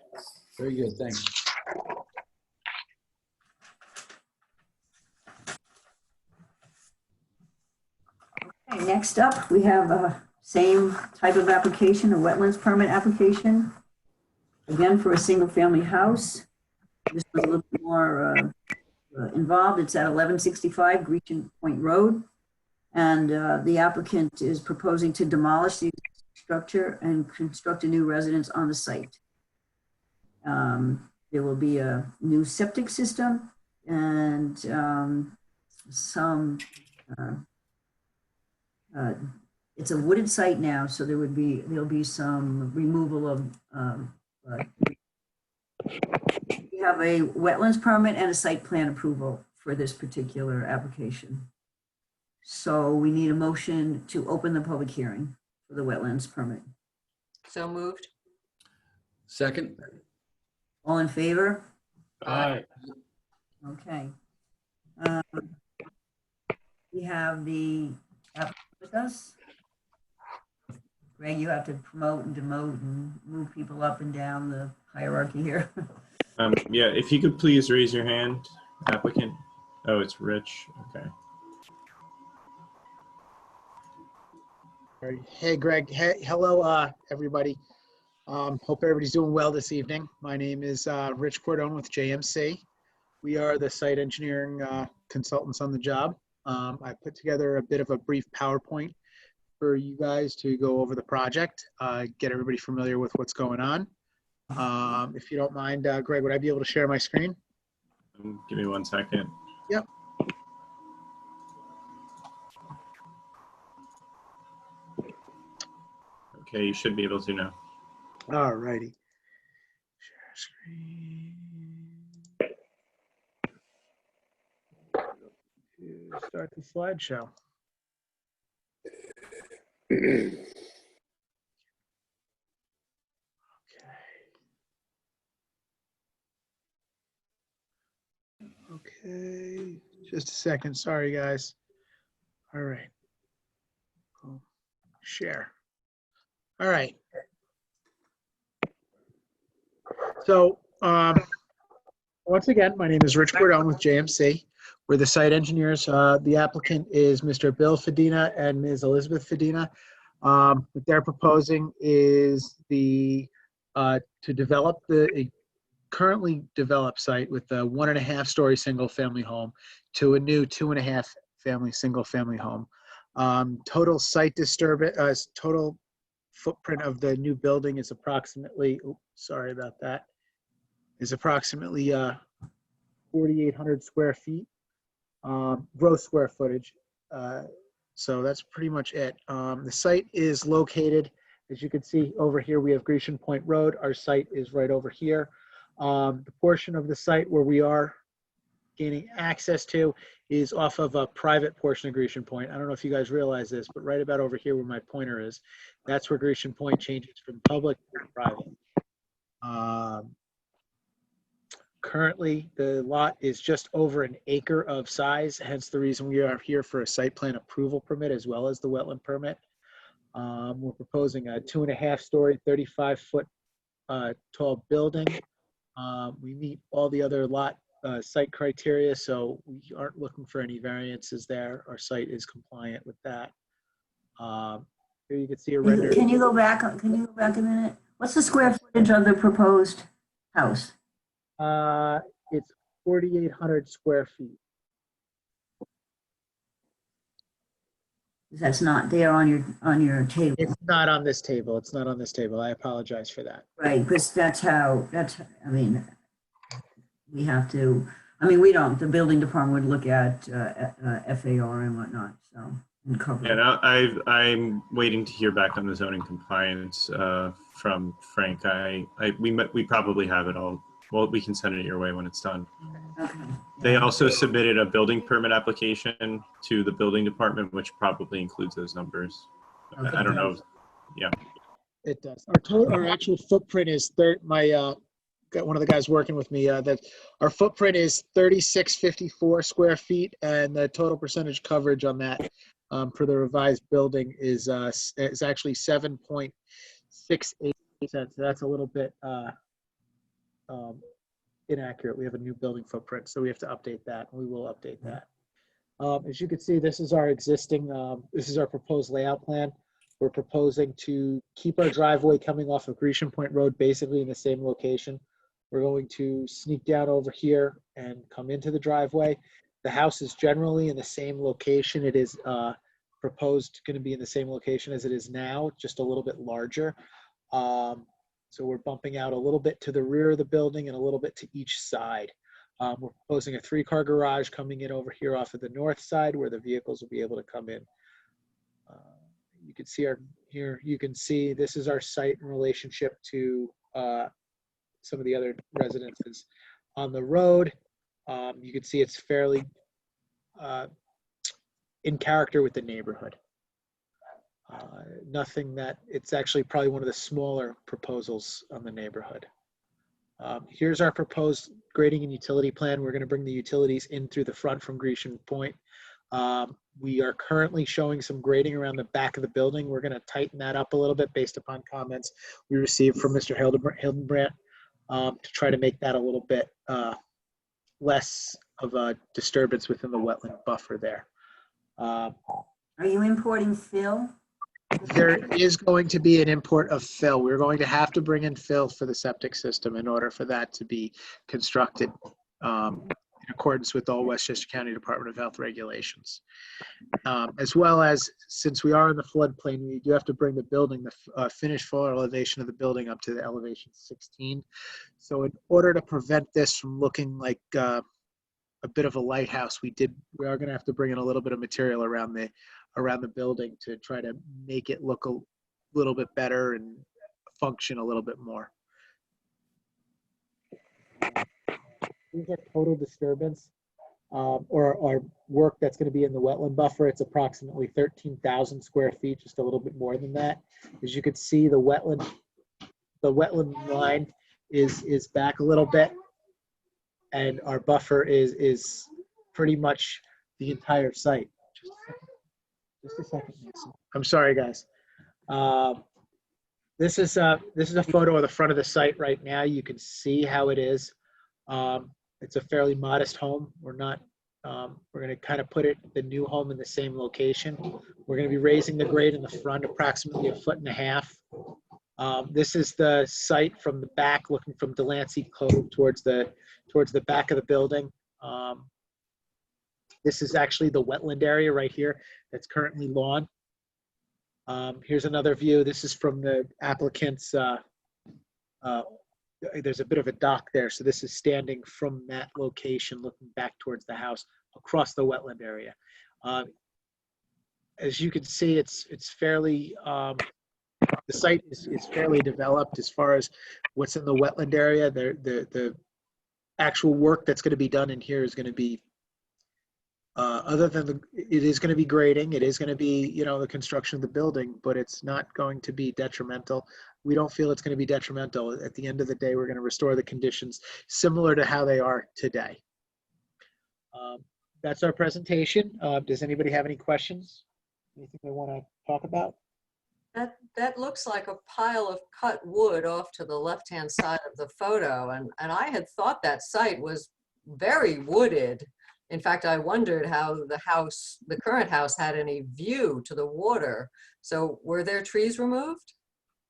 Very good. Thanks. Okay, next up, we have a same type of application, a wetlands permit application. Again, for a single family house. This was a little bit more involved. It's at 1165 Grecian Point Road. And the applicant is proposing to demolish the structure and construct a new residence on the site. There will be a new septic system and it's a wooded site now, so there'll be some removal of we have a wetlands permit and a site plan approval for this particular application. So we need a motion to open the public hearing for the wetlands permit. So moved. Second. All in favor? Aye. Okay. We have the applicant with us. Greg, you have to promote and demote and move people up and down the hierarchy here. Yeah, if you could please raise your hand, applicant. Oh, it's Rich. Okay. Hey, Greg. Hey, hello, everybody. Hope everybody's doing well this evening. My name is Rich Cordone with JMC. We are the site engineering consultants on the job. I put together a bit of a brief PowerPoint for you guys to go over the project, get everybody familiar with what's going on. If you don't mind, Greg, would I be able to share my screen? Give me 1 second. Yep. Okay, you should be able to now. All righty. Share screen. Start the slideshow. Okay, just a second. Sorry, guys. All right. Cool. Share. All right. So, once again, my name is Rich Cordone with JMC. We're the site engineers. The applicant is Mr. Bill Fedina and Ms. Elizabeth Fedina. What they're proposing is to develop a currently developed site with a 1.5-story single-family home to a new 2.5-family single-family home. Total site disturbance, total footprint of the new building is approximately, sorry about that, is approximately 4,800 square feet, gross square footage. So that's pretty much it. The site is located, as you can see over here, we have Grecian Point Road. Our site is right over here. The portion of the site where we are gaining access to is off of a private portion of Grecian Point. I don't know if you guys realize this, but right about over here where my pointer is, that's where Grecian Point changes from public to private. Currently, the lot is just over an acre of size, hence the reason we are here for a site plan approval permit as well as the wetland permit. We're proposing a 2.5-story, 35-foot tall building. We meet all the other lot site criteria, so we aren't looking for any variances there. Our site is compliant with that. Here you can see a render. Can you go back a minute? What's the square footage of the proposed house? It's 4,800 square feet. That's not there on your table. It's not on this table. It's not on this table. I apologize for that. Right, because I mean, we have to, we don't, the building department would look at FAR and whatnot, so, and cover. Yeah, no, I'm waiting to hear back on the zoning compliance from Frank. We probably have it all. Well, we can send it your way when it's done. Okay. They also submitted a building permit application to the building department, which probably includes those numbers. Okay. I don't know. Yeah. It does. Our actual footprint is got one of the guys working with me, that our footprint is 3,654 square feet, and the total percentage coverage on that for the revised building is actually 7.68%. So that's a little bit inaccurate. We have a new building footprint, so we have to update that. We will update that. As you can see, this is our existing, this is our proposed layout plan. We're proposing to keep our driveway coming off of Grecian Point Road basically in the same location. We're going to sneak down over here and come into the driveway. The house is generally in the same location. It is proposed going to be in the same location as it is now, just a little bit larger. So we're bumping out a little bit to the rear of the building and a little bit to each side. We're proposing a 3-car garage coming in over here off of the north side where the vehicles will be able to come in. You can see here, you can see this is our site in relationship to some of the other residences on the road. You can see it's fairly in character with the neighborhood. Nothing that, it's actually probably one of the smaller proposals on the neighborhood. Here's our proposed grading and utility plan. We're going to bring the utilities in through the front from Grecian Point. We are currently showing some grading around the back of the building. We're going to tighten that up a little bit based upon comments we received from Mr. Hildenbrandt to try to make that a little bit less of a disturbance within the wetland buffer there. Are you importing fill? There is going to be an import of fill. We're going to have to bring in fill for the septic system in order for that to be constructed in accordance with all Westchester County Department of Health regulations. As well as, since we are in the floodplain, we do have to bring the building, the finished floor elevation of the building up to the elevation 16. So in order to prevent this from looking like a bit of a lighthouse, we are going to have to bring in a little bit of material around the building to try to make it look a little bit better and function a little bit more. These are total disturbance or work that's going to be in the wetland buffer. It's approximately 13,000 square feet, just a little bit more than that. As you can see, the wetland line is back a little bit, and our buffer is pretty much the entire site. Just a second, Mason. I'm sorry, guys. This is a photo of the front of the site right now. You can see how it is. It's a fairly modest home. We're going to kind of put the new home in the same location. We're going to be raising the grade in the front approximately 1.5 feet. This is the site from the back, looking from Delancey Cove towards the back of the building. This is actually the wetland area right here that's currently lawn. Here's another view. This is from the applicant's, there's a bit of a dock there. So this is standing from that location, looking back towards the house across the wetland area. As you can see, it's fairly, the site is fairly developed as far as what's in the wetland area. The actual work that's going to be done in here is going to be, other than it is going to be grading, it is going to be, the construction of the building, but it's not going to be detrimental. We don't feel it's going to be detrimental. At the end of the day, we're going to restore the conditions similar to how they are today. That's our presentation. Does anybody have any questions? Anything they want to talk about? That looks like a pile of cut wood off to the left-hand side of the photo. And I had thought that site was very wooded. In fact, I wondered how the current house had any view to the water. So were there trees removed?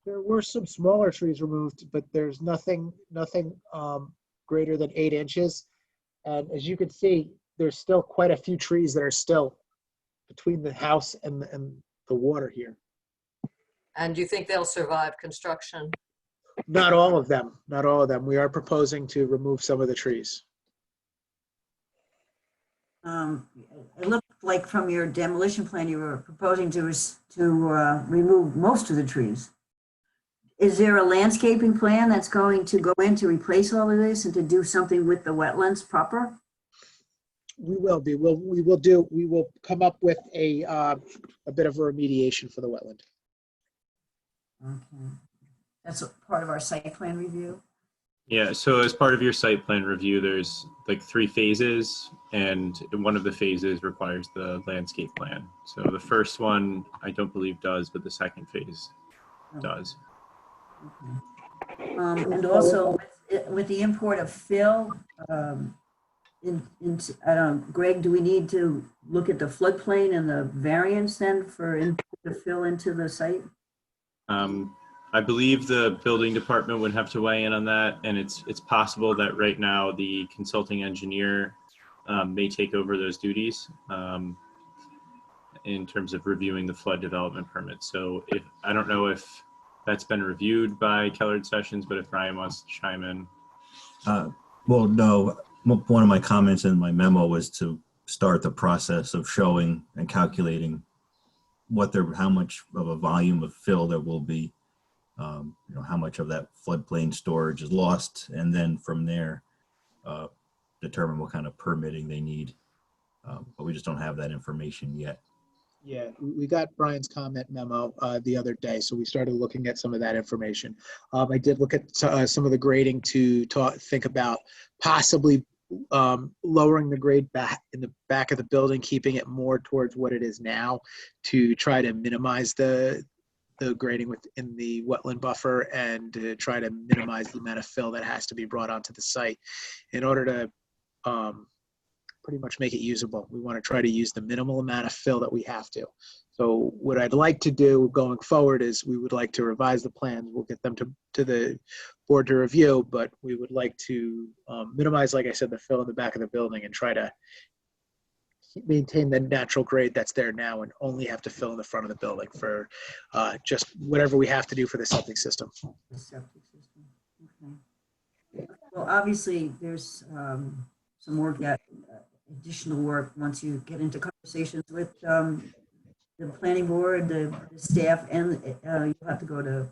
There were some smaller trees removed, but there's nothing greater than 8 inches. And as you can see, there's still quite a few trees that are still between the house and the water here. And do you think they'll survive construction? Not all of them. Not all of them. We are proposing to remove some of the trees. It looked like from your demolition plan, you were proposing to remove most of the trees. Is there a landscaping plan that's going to go in to replace all of this and to do something with the wetlands proper? We will be. We will come up with a bit of a remediation for the wetland. Okay. That's a part of our site plan review? Yeah, so as part of your site plan review, there's like 3 phases, and one of the phases requires the landscape plan. So the first one, I don't believe does, but the second phase does. Okay. And also with the import of fill, I don't know, Greg, do we need to look at the floodplain and the variance then for import of fill into the site? I believe the building department would have to weigh in on that, and it's possible that right now the consulting engineer may take over those duties in terms of reviewing the flood development permit. So I don't know if that's been reviewed by Kellard Sessions, but if Brian wants to chime in. Well, no, one of my comments in my memo was to start the process of showing and calculating how much of a volume of fill there will be. How much of that floodplain storage is lost, and then from there determine what kind of permitting they need. But we just don't have that information yet. Yeah, we got Brian's comment memo the other day, so we started looking at some of that information. I did look at some of the grading to think about possibly lowering the grade back in the back of the building, keeping it more towards what it is now to try to minimize the grading within the wetland buffer and to try to minimize the amount of fill that has to be brought onto the site in order to pretty much make it usable. We want to try to use the minimal amount of fill that we have to. So what I'd like to do going forward is we would like to revise the plans. We'll get them to the board to review, but we would like to minimize, like I said, the fill in the back of the building and try to maintain the natural grade that's there now and only have to fill in the front of the building for just whatever we have to do for the septic system. The septic system, okay. Well, obviously, there's some work that, additional work, once you get into conversations with the planning board, the staff, and you'll have to go to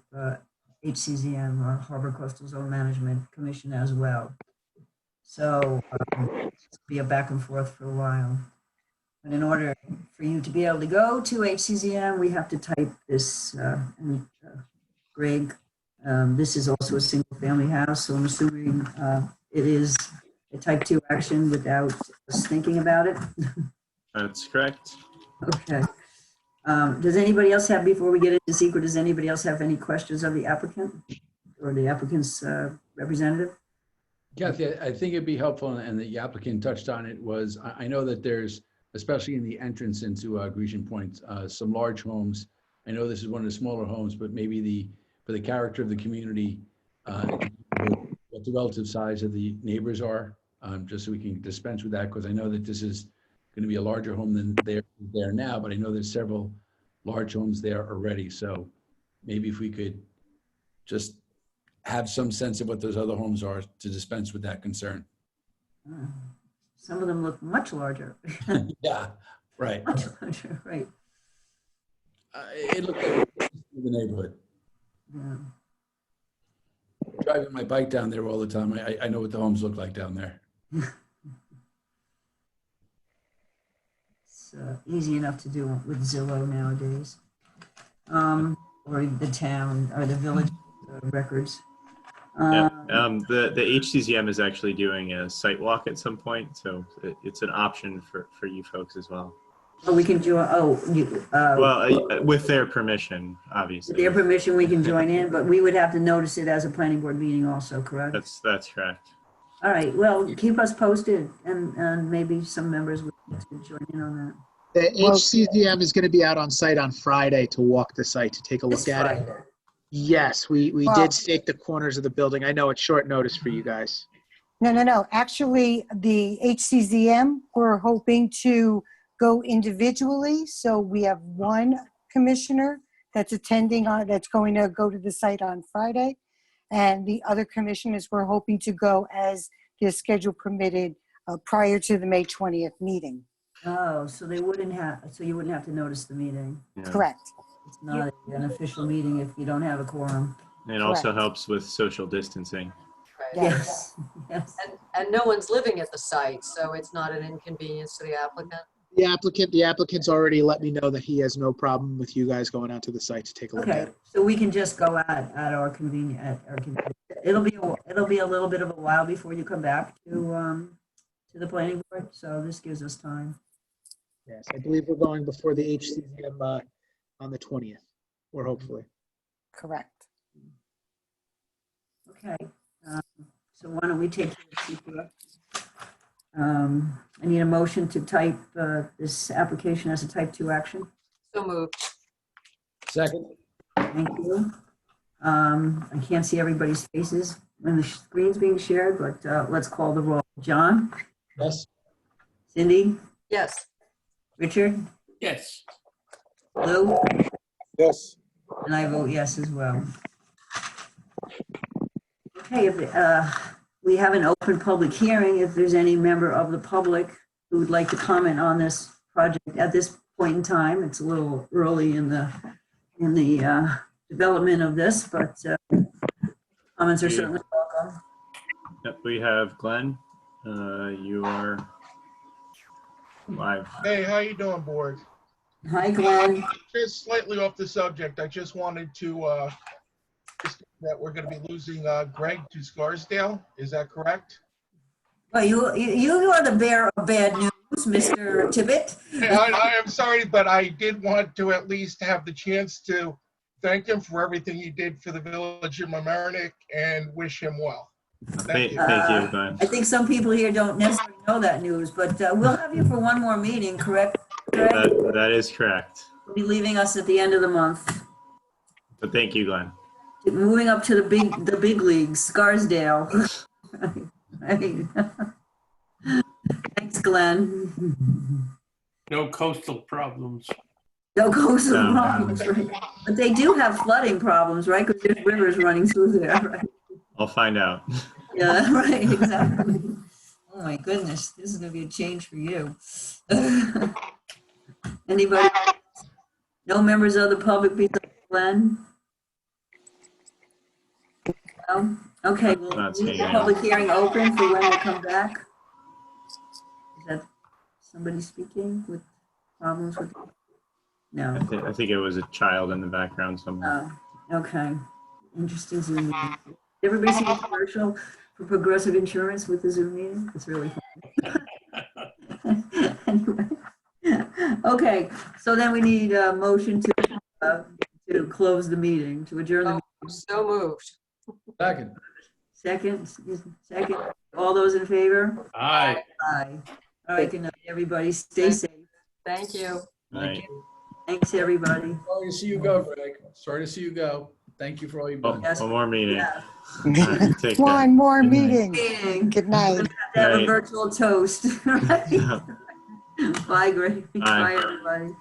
HCZM, or Harbor Coastal Zone Management Commission as well. So it'll be a back and forth for a while. But in order for you to be able to go to HCZM, we have to type this, Greg, this is also a single family house, so I'm assuming it is a type 2 action without us thinking about it. That's correct. Okay. Does anybody else have, before we get into secret, does anybody else have any questions of the applicant or the applicant's representative? Kathy, I think it'd be helpful, and the applicant touched on it, was I know that there's, especially in the entrance into Grecian Point, some large homes. I know this is one of the smaller homes, but maybe for the character of the community, what the relative size of the neighbors are, just so we can dispense with that, because I know that this is going to be a larger home than they're there now, but I know there's several large homes there already. So maybe if we could just have some sense of what those other homes are to dispense with that concern. Some of them look much larger. Yeah, right. Much larger, right. It looks like the neighborhood. Yeah. Driving my bike down there all the time. I know what the homes look like down there. It's easy enough to do with Zillow nowadays, or the town or the village records. Yeah. The HCZM is actually doing a site walk at some point, so it's an option for you folks as well. Oh, we can join. Well, with their permission, obviously. With their permission, we can join in, but we would have to notice it as a planning board meeting also, correct? That's correct. All right, well, keep us posted, and maybe some members would like to join in on that. The HCZM is going to be out on site on Friday to walk the site, to take a look at it. Yes, we did stake the corners of the building. I know it's short notice for you guys. No. Actually, the HCZM, we're hoping to go individually. So we have one commissioner that's attending that's going to go to the site on Friday. And the other commissioners, we're hoping to go as their schedule permitted prior to the May 20th meeting. Oh, so you wouldn't have to notice the meeting. Yeah. Correct. It's not an official meeting if you don't have a quorum. It also helps with social distancing. Right. Yes. Yes. And no one's living at the site, so it's not an inconvenience to the applicant. The applicant's already let me know that he has no problem with you guys going out to the site to take a look at Okay, it. so we can just go at our convenience. It'll be a little bit of a while before you come back to the planning board, so this gives us time. Yes, I believe we're going before the HCZM on the 20th, or hopefully. Correct. Okay, so why don't we take the I need a motion to type this application as a type 2 action. So moved. Second. Thank you. I can't see everybody's faces when the screen's being shared, but let's call the roll. John? Yes. Cindy? Yes. Richard? Yes. Lou? Yes. And I vote yes as well. Okay, we have an open public hearing. If there's any member of the public who would like to comment on this project at this point in time, it's a little early in the development of this, but comments are certainly welcome. Yep, we have Glenn. You are live. Hey, how you doing, board? Hi, Glenn. Just slightly off the subject, I just wanted to that we're going to be losing Greg to Scarsdale. Is that correct? Well, you are the bearer of bad news, Mr. Tibbet. I am sorry, but I did want to at least have the chance to thank him for everything he did for the village of Mamaroneck and wish him well. Thank you, Glenn. I think some people here don't necessarily know that news, but we'll have you for one more meeting, correct? Greg? That is correct. You'll be leaving us at the end of the month. But thank you, Glenn. Moving up to the big leagues, Scarsdale. Thanks, Glenn. No coastal problems. No coastal No. problems, right? But they do have flooding problems, right? Because there's rivers running through there, right? I'll find out. Yeah, right, exactly. Oh my goodness, this is gonna be a change for you. Anybody? No members of the public besides Glenn? No? Okay, we'll Not leave the seeing public hearing open for when they come back. Is that somebody speaking with problems with? No. I think it was a child in the background somewhere. Oh, okay. Interesting Zoom meeting. Did everybody see the commercial for Progressive Insurance with the Zoom meeting? It's really fun. Anyway. Okay, so then we need a motion to close the meeting, to adjourn the meeting. So moved. Second. Second. All those in favor? Aye. Aye. All right, good night, everybody. Stay safe. Thank you. Right. Thanks, everybody. Sorry to see you go, Greg. Sorry to see you go. Thank you for all you've done. One more meeting. Yeah. All right, take care. One more Good night. meeting. Meeting. Good night. We're gonna have to have a Night. virtual toast. Right? Bye, Greg. Bye. Bye, everybody.